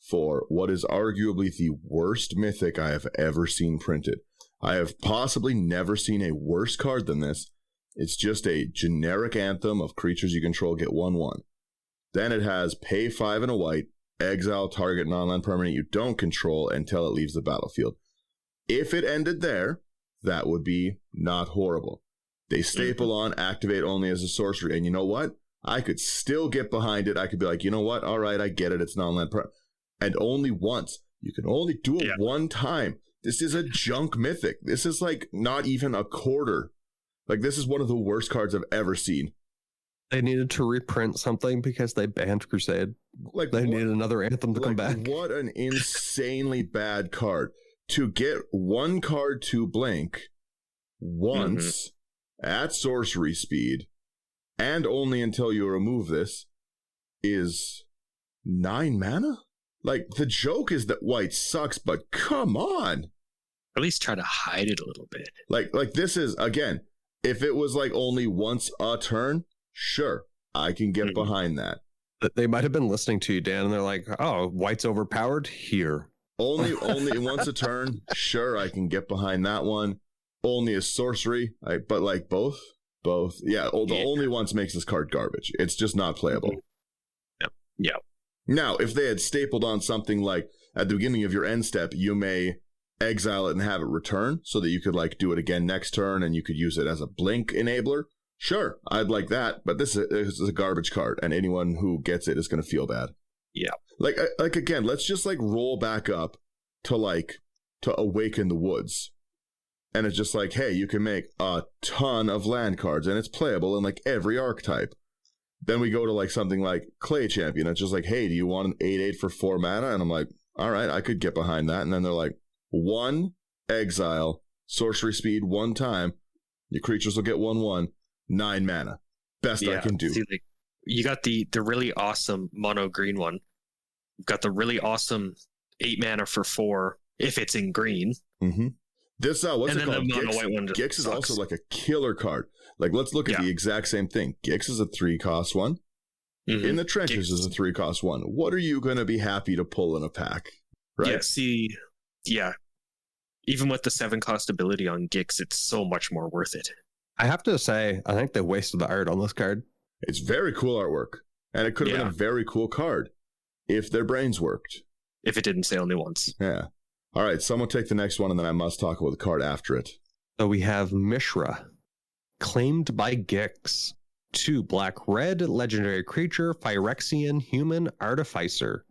for what is arguably the worst mythic I have ever seen printed. I have possibly never seen a worse card than this. It's just a generic anthem of creatures you control get 1/1. Then it has pay 5 and a white, exile target non-land permanent you don't control until it leaves the battlefield. If it ended there, that would be not horrible. They staple on, activate only as a sorcery. And you know what? I could still get behind it. I could be like, you know what? All right, I get it. It's non-land permanent. And only once. You can only do it one time. This is a junk mythic. This is like not even a quarter. Like, this is one of the worst cards I've ever seen. They needed to reprint something because they banned Crusade. Like, they needed another Anthem to come back. What an insanely bad card. To get one card to blink once at sorcery speed, and only until you remove this, is 9 mana? Like, the joke is that white sucks, but come on. At least try to hide it a little bit. Like this is, again, if it was like only once a turn, sure, I can get behind that. They might have been listening to you, Dan, and they're like, oh, white's overpowered? Here. Only once a turn, sure, I can get behind that one. Only a sorcery, but like both. Yeah, the only once makes this card garbage. It's just not playable. Yep. Now, if they had stapled on something like, at the beginning of your end step, you may exile it and have it return so that you could like do it again next turn and you could use it as a blink enabler. Sure, I'd like that, but this is a garbage card, and anyone who gets it is going to feel bad. Yeah. Like again, let's just like roll back up to Awaken the Woods. And it's just like, hey, you can make a ton of land cards and it's playable in like every archetype. Then we go to like something like Clay Champion. It's just like, hey, do you want an 8/8 for 4 mana? And I'm like, all right, I could get behind that. And then they're like, 1 exile, sorcery speed 1 time. Your creatures will get 1/1, 9 mana. Best I can do. See, like, you got the really awesome mono green one. You've got the really awesome 8 mana for 4 if it's in green. Mm-hmm. This what's and it then called? the mono white one Gix is sucks. also like a killer card. Like, let's look at the exact same thing. Gix is a 3-cost one. In the Trenches is a 3-cost one. What are you going to be happy to pull in a pack? Right? Yeah. Even with the 7-cost ability on Gix, it's so much more worth it. I have to say, I think they wasted the art on this card. It's very cool artwork. And it could have been a very cool card if their brains worked. If it didn't say only once. Yeah. All right, someone take the next one, and then I must talk about the card after it. So we have Mishra, claimed by Gix. 2 black-red, legendary creature, Phyrexian human artificer.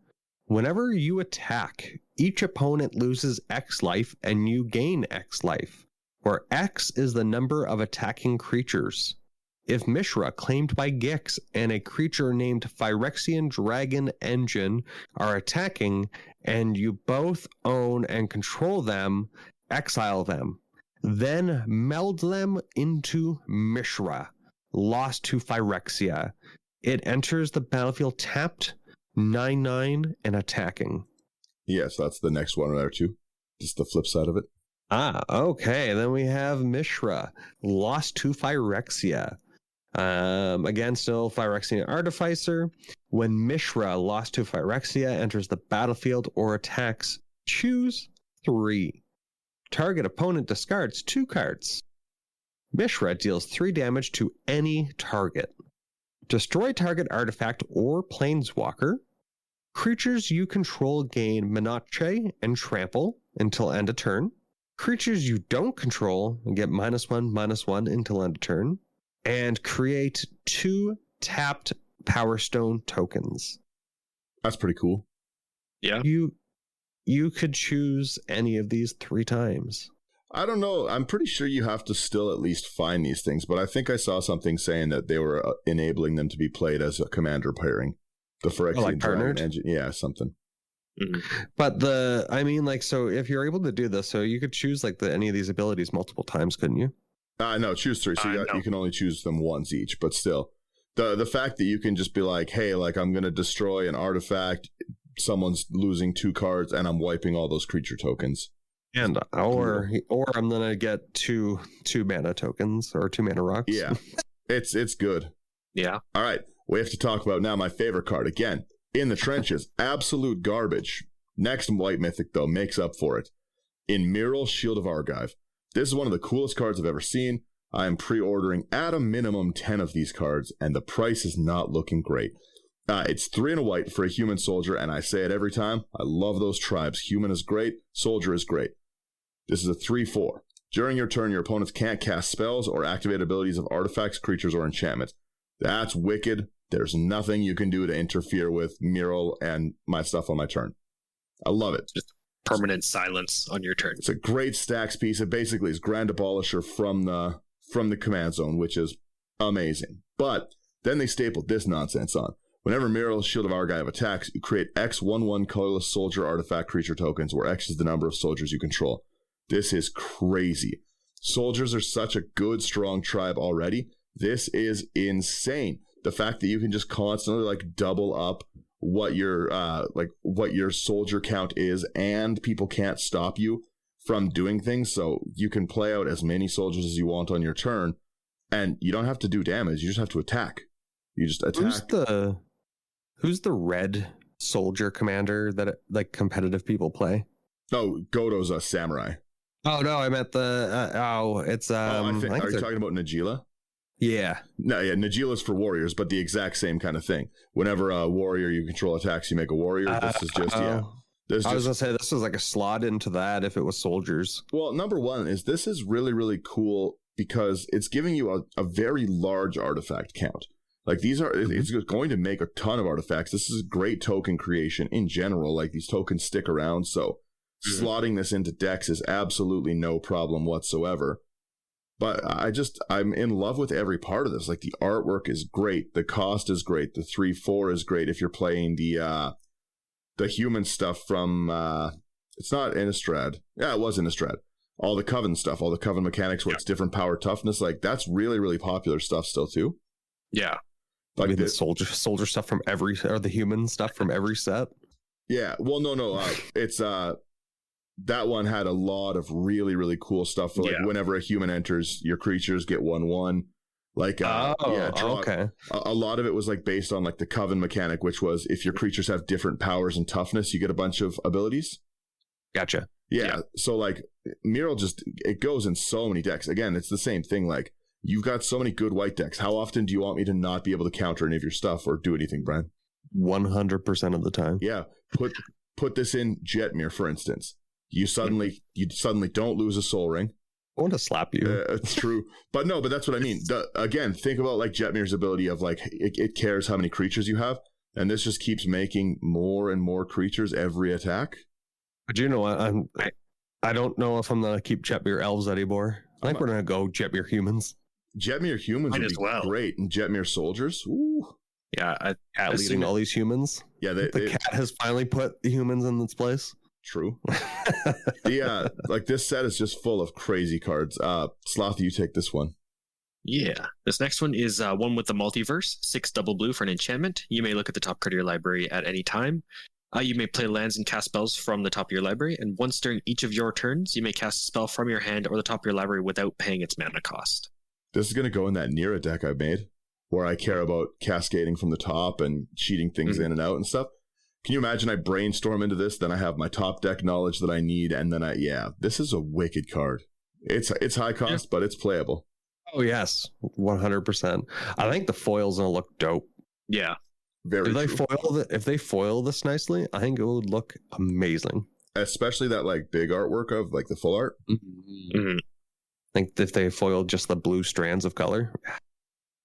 Whenever you attack, each opponent loses X life and you gain X life, where X is the number of attacking creatures. If Mishra, claimed by Gix, and a creature named Phyrexian Dragon Engine are attacking, and you both own and control them, exile them. Then meld them into Mishra, lost to Phyrexia. It enters the battlefield tapped, 9/9, and attacking. Yes, that's the next one there too. Just the flip side of it. Okay. Then we have Mishra, lost to Phyrexia. Again, still Phyrexian Artificer. When Mishra, lost to Phyrexia, enters the battlefield or attacks, choose 3. Target opponent discards 2 cards. Mishra deals 3 damage to any target. Destroy target artifact or planeswalker. Creatures you control gain Menace and Trample until end of turn. Creatures you don't control get -1/-1 until end of turn. And create 2 tapped Power Stone tokens. That's pretty cool. Yeah. You could choose any of these 3 times. I don't know. I'm pretty sure you have to still at least find these things, but I think I saw something saying that they were enabling them to be played as a commander pairing. The Phyrexian Dragon Engine. Yeah, something. Mm-hmm. But so if you're able to do this, so you could choose any of these abilities multiple times, couldn't you? No, choose 3. So you can only choose them once each, but still. The fact that you can just be like, hey, like I'm going to destroy an artifact, someone's losing 2 cards, and I'm wiping all those creature tokens. And or I'm going to get 2 mana tokens or 2 mana rocks. Yeah, it's good. Yeah. All right, we have to talk about now my favorite card. Again, in the Trenches, absolute garbage. Next white mythic, though, makes up for it. In Mural, Shield of Argive. This is one of the coolest cards I've ever seen. I am pre-ordering at a minimum 10 of these cards, and the price is not looking great. It's 3 and a white for a human soldier, and I say it every time. I love those tribes. Human is great. Soldier is great. This is a 3/4. During your turn, your opponents can't cast spells or activate abilities of artifacts, creatures, or enchantments. That's wicked. There's nothing you can do to interfere with Mural and my stuff on my turn. I love it. Just permanent silence on your turn. It's a great stacks piece. It basically is Grand Abolisher from the command zone, which is amazing. But then they stapled this nonsense on. Whenever Mural's Shield of Argive attacks, you create X 1/1 colorless soldier artifact creature tokens, where X is the number of soldiers you control. This is crazy. Soldiers are such a good, strong tribe already. This is insane. The fact that you can just constantly like double up what your soldier count is, and people can't stop you from doing things, so you can play out as many soldiers as you want on your turn, and you don't have to do damage. You just have to attack. You just attack. Who's the red soldier commander that like competitive people play? Oh, Godo's a samurai. Oh no, I meant it's are you talking about Najila? Yeah. No, yeah, Najila's for warriors, but the exact same kind of thing. Whenever a warrior you control attacks, you make a warrior. This is just I was gonna say this was like a slot into that if it was soldiers. Well, number one is this is really, really cool because it's giving you a very large artifact count. Like these are, it's going to make a ton of artifacts. This is great token creation in general. Like these tokens stick around, so slotting this into decks is absolutely no problem whatsoever. But I'm in love with every part of this. Like the artwork is great, the cost is great, the 3/4 is great. If you're playing the human stuff from it's not Innistrad. Yeah, it was Innistrad. All the Coven stuff, all the Coven mechanics where it's different power toughness. Like that's really, really popular stuff still too. Yeah. Like I mean, the soldier stuff from every, or the human stuff from every set. Yeah. Well, no. It's that one had a lot of really, really cool stuff. For like whenever a human enters, your creatures get 1/1. Like okay. A lot of it was like based on like the Coven mechanic, which was if your creatures have different powers and toughness, you get a bunch of abilities. Gotcha. Yeah. So like Mural it goes in so many decks. Again, it's the same thing. Like you've got so many good white decks. How often do you want me to not be able to counter any of your stuff or do anything, Brian? 100% of the time. Yeah. Put this in Jetmir, for instance. You suddenly don't lose a soul ring. I want to slap you. It's true. But that's what I mean. Again, think about like Jetmir's ability of like, it cares how many creatures you have. And this just keeps making more and more creatures every attack. But you know what? I don't know if I'm going to keep Jetmir elves anymore. I think we're going to go Jetmir humans. Jetmir humans would be great. And Jetmir soldiers. Ooh. Yeah. Leading all these humans. Yeah. The cat has finally put the humans in its place. True. Like this set is just full of crazy cards. Slothy, you take this one. Yeah. This next one is one with the multiverse, 6 double blue for an enchantment. You may look at the top card of your library at any time. You may play lands and cast spells from the top of your library, and once during each of your turns, you may cast a spell from your hand or the top of your library without paying its mana cost. This is going to go in that Nira deck I made, where I care about cascading from the top and cheating things in and out and stuff. Can you imagine I brainstorm into this, then I have my top deck knowledge that I need, and then this is a wicked card. It's high cost, but it's playable. Oh, yes, 100%. I think the foil's going to look dope. Yeah. If they foil this nicely, I think it would look amazing. Especially that like big artwork of like the full art. Mm-hmm. I think if they foil just the blue strands of color.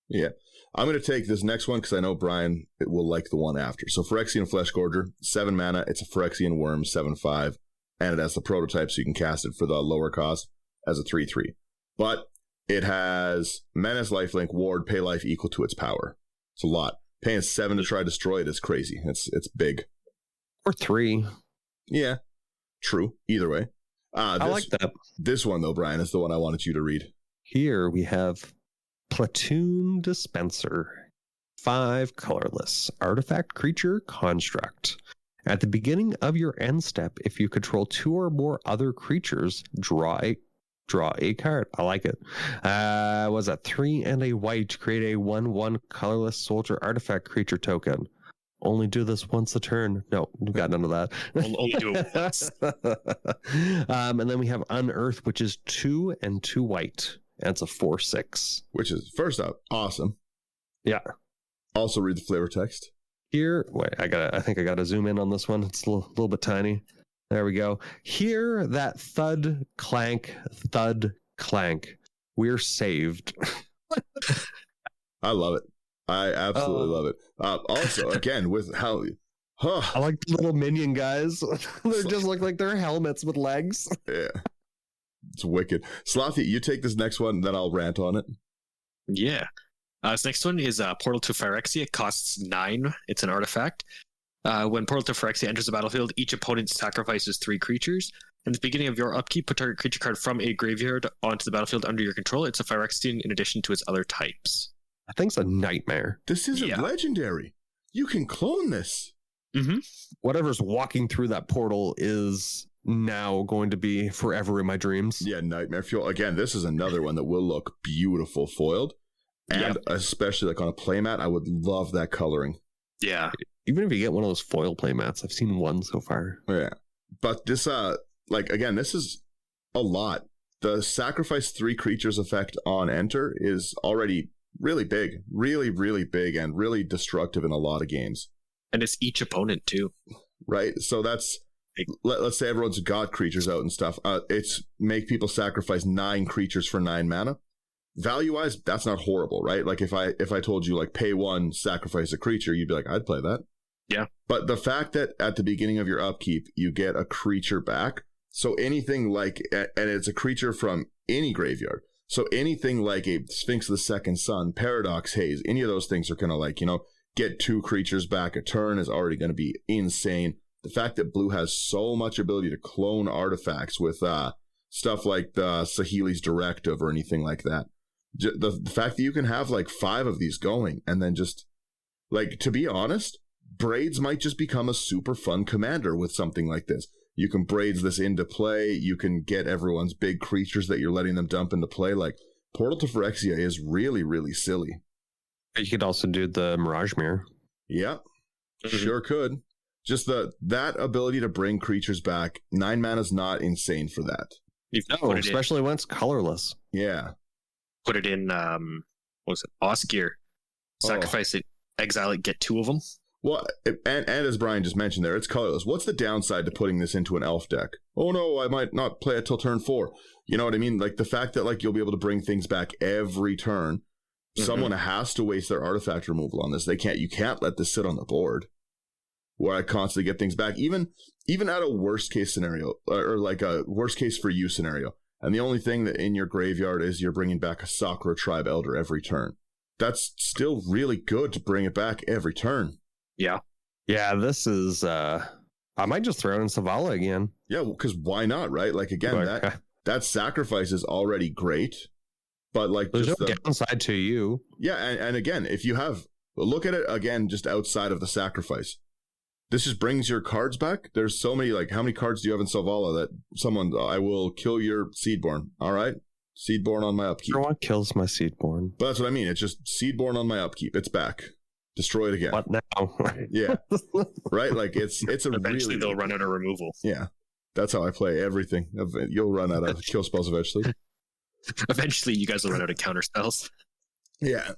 Yeah. I'm going to take this next one because I know Brian will like the one after. So Phyrexian Flesh Gorger, 7 mana. It's a Phyrexian Worm, 7/5. And it has the prototype so you can cast it for the lower cost as a 3/3. But it has Menace, Lifelink, Ward, pay life equal to its power. It's a lot. Paying 7 to try to destroy it is crazy. It's big. Or 3. Yeah, true. Either way. I like that. This one, though, Brian, is the one I wanted you to read. Here we have Platoon Dispenser. 5 colorless. Artifact creature construct. At the beginning of your end step, if you control 2 or more other creatures, draw a card. I like it. Was a 3 and a white. Create a 1/1 colorless soldier artifact creature token. Only do this once a turn. No, we got none of that. Only do it once. And then we have Unearth, which is 2 and 2 white. And it's a 4/6. Which is, first up, awesome. Yeah. Also read the flavor text. Here, wait, I think I gotta zoom in on this one. It's a little bit tiny. There we go. Hear that thud, clank. We're saved. I love it. I absolutely love it. Also, again, with how... I like the little minion guys. They just look like they're helmets with legs. Yeah. It's wicked. Slothy, you take this next one, then I'll rant on it. Yeah. This next one is Portal to Phyrexia. It costs 9. It's an artifact. When Portal to Phyrexia enters the battlefield, each opponent sacrifices 3 creatures. At the beginning of your upkeep, put target creature card from a graveyard onto the battlefield under your control. It's a Phyrexian in addition to its other types. I think it's a nightmare. This isn't legendary. You can clone this. Mm-hmm. Whatever's walking through that portal is now going to be forever in my dreams. Yeah, Nightmare Fuel. Again, this is another one that will look beautiful foiled. And especially like on a playmat, I would love that coloring. Yeah. Even if you get one of those foil playmats, I've seen one so far. Yeah. But this, again, this is a lot. The sacrifice 3 creatures effect on enter is already really big. Really, really big and really destructive in a lot of games. And it's each opponent too. Right? So that's... Let's say everyone's got creatures out and stuff. It's make people sacrifice 9 creatures for 9 mana. Value-wise, that's not horrible, right? Like if I told you like pay 1, sacrifice a creature, you'd be like, I'd play that. Yeah. But the fact that at the beginning of your upkeep, you get a creature back. So anything like, and it's a creature from any graveyard. So anything like a Sphinx of the Second Sun, Paradox Haze, any of those things are going to like, get 2 creatures back a turn is already going to be insane. The fact that blue has so much ability to clone artifacts with stuff like the Saheeli's Directive or anything like that. The fact that you can have like 5 of these going and then just, like, to be honest, Braids might just become a super fun commander with something like this. You can Braids this into play. You can get everyone's big creatures that you're letting them dump into play. Like, Portal to Phyrexia is really, really silly. You could also do the Mirage Mirror. Yeah, sure could. Just that ability to bring creatures back, 9 mana is not insane for that. No, especially when it's colorless. Yeah. Put it in, what was it? Osgear. Sacrifice it, exile it, get 2 of them. Well, and as Brian just mentioned there, it's colorless. What's the downside to putting this into an elf deck? Oh no, I might not play it till turn 4. You know what I mean? Like the fact that like you'll be able to bring things back every turn. Someone has to waste their artifact removal on this. You can't let this sit on the board where I constantly get things back. Even at a worst case scenario or like a worst case for you scenario. And the only thing that in your graveyard is you're bringing back a Sakura Tribe Elder every turn. That's still really good to bring it back every turn. Yeah. Yeah, this is... I might just throw in Savala again. Yeah, because why not, right? Like, again, that sacrifice is already great. But, like... There's no downside to you. Yeah, and again, if you have... Look at it, again, just outside of the sacrifice. This just brings your cards back. There's so many, like, how many cards do you have in Savala that someone... I will kill your Seedborn. All right? Seedborn on my upkeep. No one kills my Seedborn. But that's what I mean. It's just Seedborn on my upkeep. It's back. Destroy it again. What now? Yeah. Right? Like, it's a eventually they'll run out of removal. Yeah. That's how I play everything. You'll run out of kill spells eventually. Eventually, you guys will run out of counter spells. Yeah.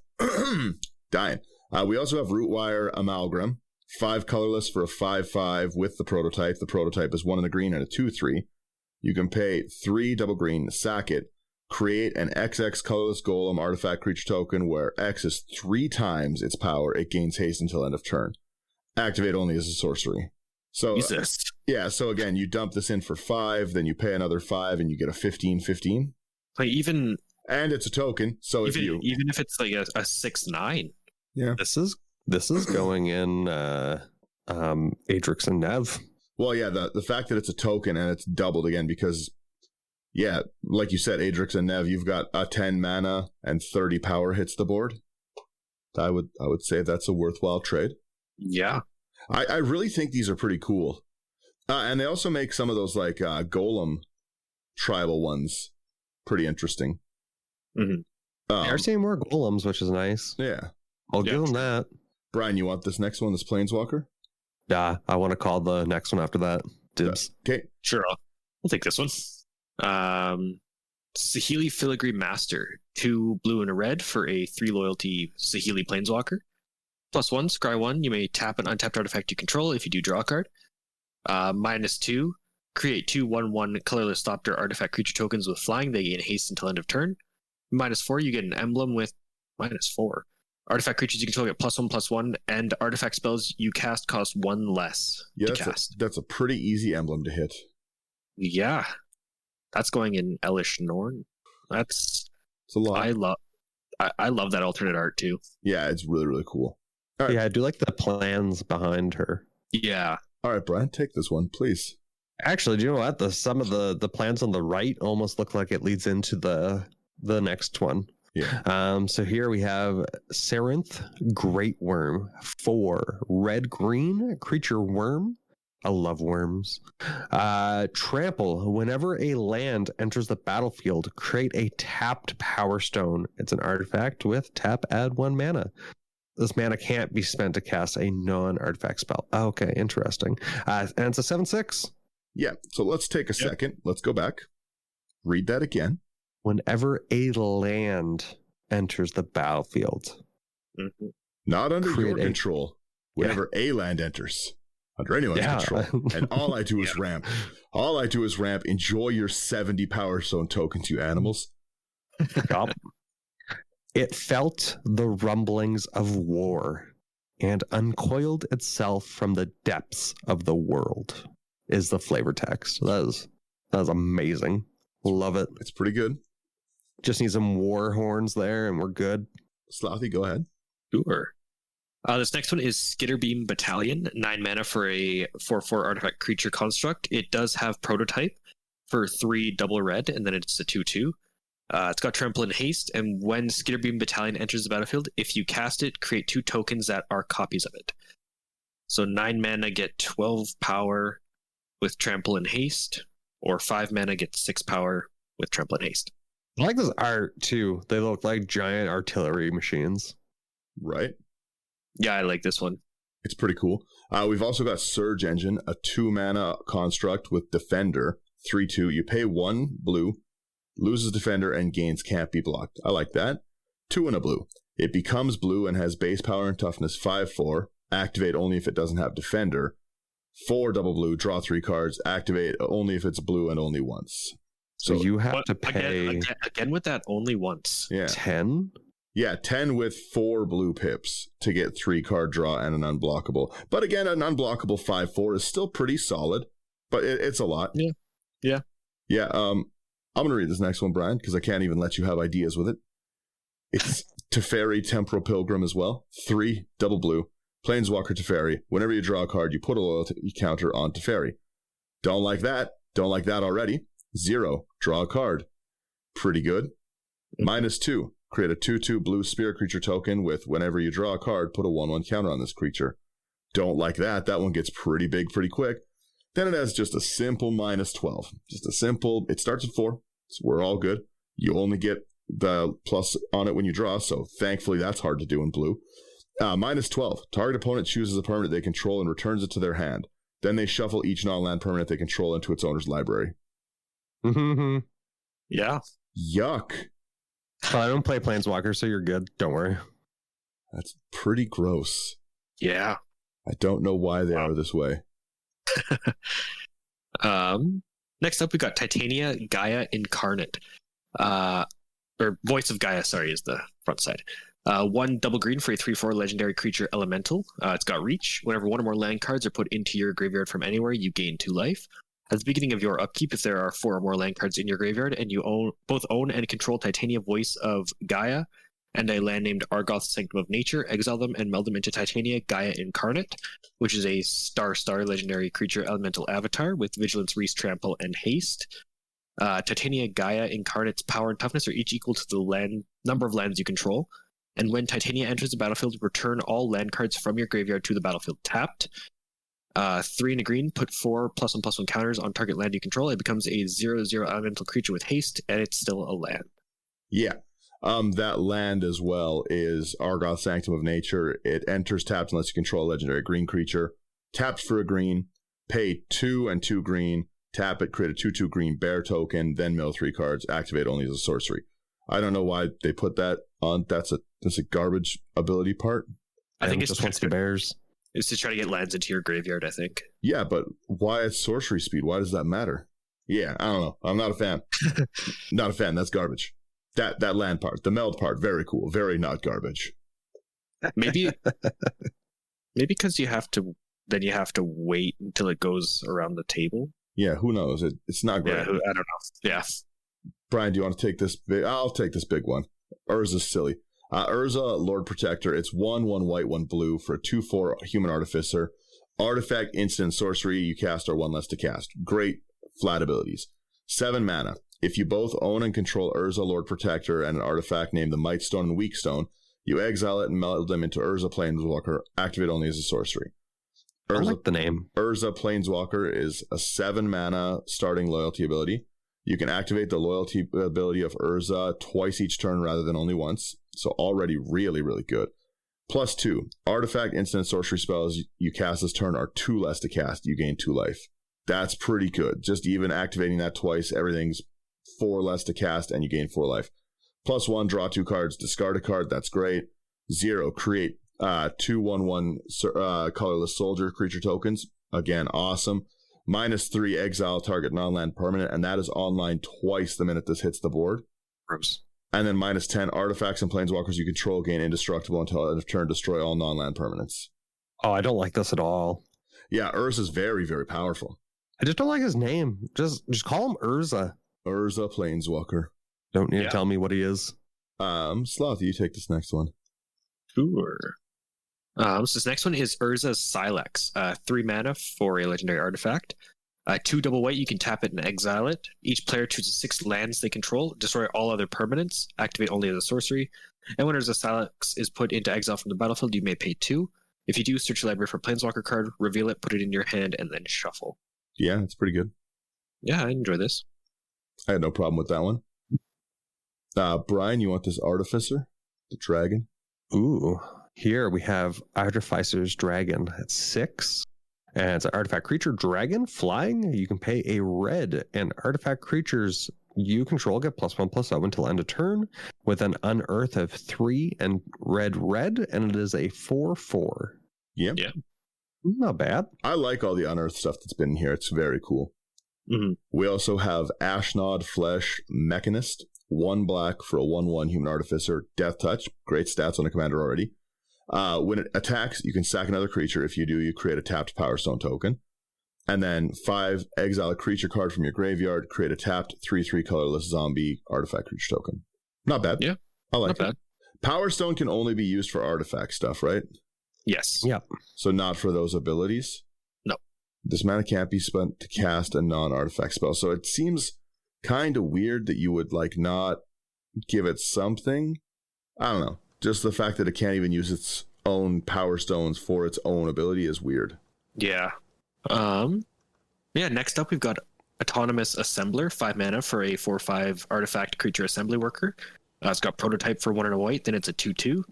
Dying. We also have Rootwire Amalgam. 5 colorless for a 5/5 with the prototype. The prototype is 1 in a green and a 2/3. You can pay 3 double green, sack it, create an XX colorless golem artifact creature token where X is 3 times its power. It gains haste until end of turn. Activate only as a sorcery. So yeah, so again, you dump this in for 5, then you pay another 5 and you get a 15/15. Like even and it's a token, so even if it's like a 6/9. Yeah. This is going in Adrix and Nev. Well, yeah, the fact that it's a token and it's doubled again because, yeah, like you said, Adrix and Nev, you've got a 10 mana and 30 power hits the board. I would say that's a worthwhile trade. Yeah. I really think these are pretty cool. And they also make some of those like golem tribal ones pretty interesting. Mm-hmm. They're seeing more golems, which is nice. Yeah. I'll give them that. Brian, you want this next one, this Planeswalker? Yeah, I want to call the next one after that. Dibs. Okay. Sure, I'll take this one. Saheeli Filigree Master. 2 blue and a red for a 3 loyalty Saheeli Planeswalker. +1, scry 1. You may tap an untapped artifact you control. If you do, draw a card. -2, create 2 1/1 colorless Thopter artifact creature tokens with flying. They gain haste until end of turn. -4, you get an emblem with -4. Artifact creatures you control get +1/+1, and artifact spells you cast cost 1 less to cast. That's a pretty easy emblem to hit. Yeah, that's going in Elish Norn. It's a lot. I love that alternate art too. Yeah, it's really, really cool. All right. Yeah, I do like the plans behind her. Yeah. All right, Brian, take this one, please. Actually, do you know what? Some of the plans on the right almost look like it leads into the next one. Yeah. So here we have Sarinth Great Worm, 4 red-green creature worm. I love worms. Trample. Whenever a land enters the battlefield, create a tapped Power Stone. It's an artifact with tap, add 1 mana. This mana can't be spent to cast a non-artifact spell. Okay, interesting. And it's a 7/6. Yeah, so let's take a second. Let's go back. Read that again. Whenever a land enters the battlefield. Mm-hmm. Not under your control. Whenever a land enters. Under anyone's control. And all I do is ramp. All I do is ramp. Enjoy your 70 Power Stone tokens, you animals. Yup. It felt the rumblings of war and uncoiled itself from the depths of the world, is the flavor text. That is amazing. Love it. It's pretty good. Just need some war horns there and we're good. Slothy, go ahead. Sure. This next one is Skitterbeam Battalion, 9 mana for a 4/4 artifact creature construct. It does have Prototype for 3 double red, and then it's a 2/2. It's got Trample and Haste, and when Skitterbeam Battalion enters the battlefield, if you cast it, create 2 tokens that are copies of it. So 9 mana get 12 power with Trample and Haste, or 5 mana get 6 power with Trample and Haste. I like this art too. They look like giant artillery machines. Right? Yeah, I like this one. It's pretty cool. We've also got Surge Engine, a 2 mana construct with Defender, 3/2. You pay 1 blue, loses Defender, and gains Can't Be Blocked. I like that. 2 and a blue. It becomes blue and has base power and toughness 5/4. Activate only if it doesn't have Defender. 4 double blue, draw 3 cards. Activate only if it's blue and only once. So you have to pay... Again with that only once. Yeah. 10? Yeah, 10 with 4 blue pips to get 3 card draw and an unblockable. But again, an unblockable 5/4 is still pretty solid, but it's a lot. Yeah. I'm going to read this next one, Brian, because I can't even let you have ideas with it. It's Teferi Temporal Pilgrim as well. 3 double blue. Planeswalker Teferi. Whenever you draw a card, you put a loyalty counter on Teferi. Don't like that. Don't like that already. 0. Draw a card. Pretty good. -2. Create a 2/2 blue spirit creature token with whenever you draw a card, put a 1/1 counter on this creature. Don't like that. That one gets pretty big pretty quick. Then it has just a simple -12. Just a simple, it starts at 4, so we're all good. You only get the plus on it when you draw, so thankfully that's hard to do in blue. -12. Target opponent chooses a permanent they control and returns it to their hand. Then they shuffle each non-land permanent they control into its owner's library. Mm-hmm. Yeah. Yuck. I don't play Planeswalker, so you're good. Don't worry. That's pretty gross. Yeah. I don't know why they are this way. Next up, we got Titania Gaia Incarnate. Or Voice of Gaia, sorry, is the front side. 1 double green for a 3/4 legendary creature elemental. It's got reach. Whenever 1 or more land cards are put into your graveyard from anywhere, you gain 2 life. At the beginning of your upkeep, if there are 4 or more land cards in your graveyard and you both own and control Titania Voice of Gaia and a land named Argoth Sanctum of Nature, exile them and meld them into Titania Gaia Incarnate, which is a star legendary creature elemental avatar with Vigilance, Reach, Trample, and Haste. Titania Gaia Incarnate's power and toughness are each equal to the number of lands you control. And when Titania enters the battlefield, return all land cards from your graveyard to the battlefield tapped. 3 and a green, put 4 +1/+1 counters on target land you control. It becomes a 0/0 elemental creature with haste, and it's still a land. Yeah. That land as well is Argoth Sanctum of Nature. It enters tapped unless you control a legendary green creature. Taps for a green, pay 2 and 2 green, tap it, create a 2/2 green bear token, then mill 3 cards, activate only as a sorcery. I don't know why they put that on. That's a garbage ability part. I think just wants the bears. It's to try to get lands into your graveyard, I think. Yeah, but why at sorcery speed? Why does that matter? Yeah, I don't know. I'm not a fan. Not a fan. That's garbage. That land part, the meld part, very cool. Very not garbage. Maybe because you have to wait until it goes around the table. Yeah, who knows? It's not great. Yeah, I don't know. Yeah. Brian, do you want to take this big? I'll take this big one. Urza's silly. Urza, Lord Protector. It's 1 white, 1 blue for a 2/4 human artificer. Artifact, instant, sorcery you cast are 1 less to cast. Great flat abilities. 7 mana. If you both own and control Urza, Lord Protector, and an artifact named the Might Stone and Weak Stone, you exile it and meld them into Urza Planeswalker. Activate only as a sorcery. I like the name. Urza Planeswalker is a 7 mana starting loyalty ability. You can activate the loyalty ability of Urza twice each turn rather than only once. So already really, really good. +2. Artifact, instant, sorcery spells you cast this turn are 2 less to cast. You gain 2 life. That's pretty good. Just even activating that twice, everything's 4 less to cast and you gain 4 life. +1, draw 2 cards, discard a card. That's great. 0, create 2/1/1 colorless soldier creature tokens. Again, awesome. -3, exile target non-land permanent, and that is online twice the minute this hits the board. Gross. And then -10, artifacts and planeswalkers you control gain indestructible until end of turn, destroy all non-land permanents. Oh, I don't like this at all. Yeah, Urza is very, very powerful. I just don't like his name. Just call him Urza. Urza Planeswalker. Don't need to tell me what he is. Slothy, you take this next one. Sure. So this next one is Urza's Silex. 3 mana for a legendary artifact. 2 double white, you can tap it and exile it. Each player chooses 6 lands they control, destroy all other permanents, activate only as a sorcery. And when Urza's Silex is put into exile from the battlefield, you may pay 2. If you do, search your library for a Planeswalker card, reveal it, put it in your hand, and then shuffle. Yeah, it's pretty good. Yeah, I enjoy this. I had no problem with that one. Brian, you want this Artificer? The dragon? Ooh. Here we have Artificer's Dragon at 6. And it's an artifact creature dragon flying. You can pay a red, and artifact creatures you control get +1/+0 until end of turn with an unearth of 3 and red, and it is a 4/4. Yeah. Not bad. I like all the unearthed stuff that's been in here. It's very cool. Mm-hmm. We also have Ashnod Flesh Mechanist. 1 black for a 1/1 human artificer. Death Touch. Great stats on a commander already. When it attacks, you can sack another creature. If you do, you create a tapped Power Stone token. And then 5, exile a creature card from your graveyard. Create a tapped 3/3 colorless zombie artifact creature token. Not bad. Yeah. I like Not it. bad. Power Stone can only be used for artifact stuff, right? Yes. Yep. So not for those abilities? No. This mana can't be spent to cast a non-artifact spell. So it seems kind of weird that you would not give it something. I don't know. Just the fact that it can't even use its own Power Stones for its own ability is weird. Yeah. Next up we've got Autonomous Assembler, 5 mana for a 4/5 artifact creature assembly worker. It's got Prototype for 1 and a white, then it's a 2/2.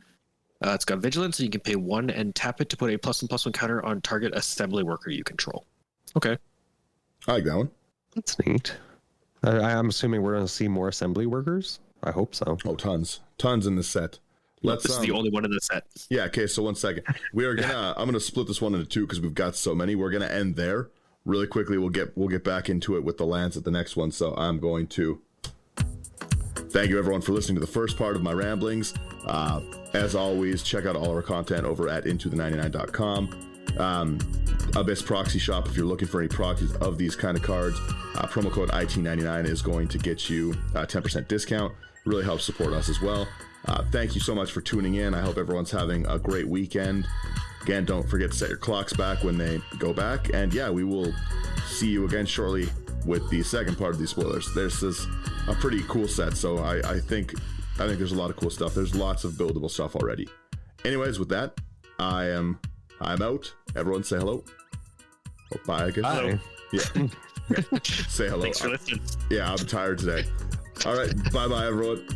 It's got Vigilance, so you can pay 1 and tap it to put a +1/+1 counter on target assembly worker you control. Okay. I like that one. That's neat. I'm assuming we're going to see more assembly workers. I hope so. Oh, tons in the set. This is the only one in the set. Yeah, okay, so 1 second. We are gonna I'm gonna split this one into 2 because we've got so many. We're gonna end there. Really quickly, we'll get back into it with the lands at the next one. So I'm going to thank you everyone for listening to the first part of my ramblings. As always, check out all our content over at intothe99.com. Abyss Proxy Shop, if you're looking for any proxies of these kind of cards, promo code IT99 is going to get you a 10% discount. Really helps support us as well. Thank you so much for tuning in. I hope everyone's having a great weekend. Again, don't forget to set your clocks back when they go back. And yeah, we will see you again shortly with the second part of these spoilers. This is a pretty cool set, so I think there's a lot of cool stuff. There's lots of buildable stuff already. Anyways, with that, I'm out. Everyone say hello. Oh, bye, I guess. Bye. Yeah. Say hello. Thanks for listening. Yeah, I'm tired today. All right. Bye-bye, everyone.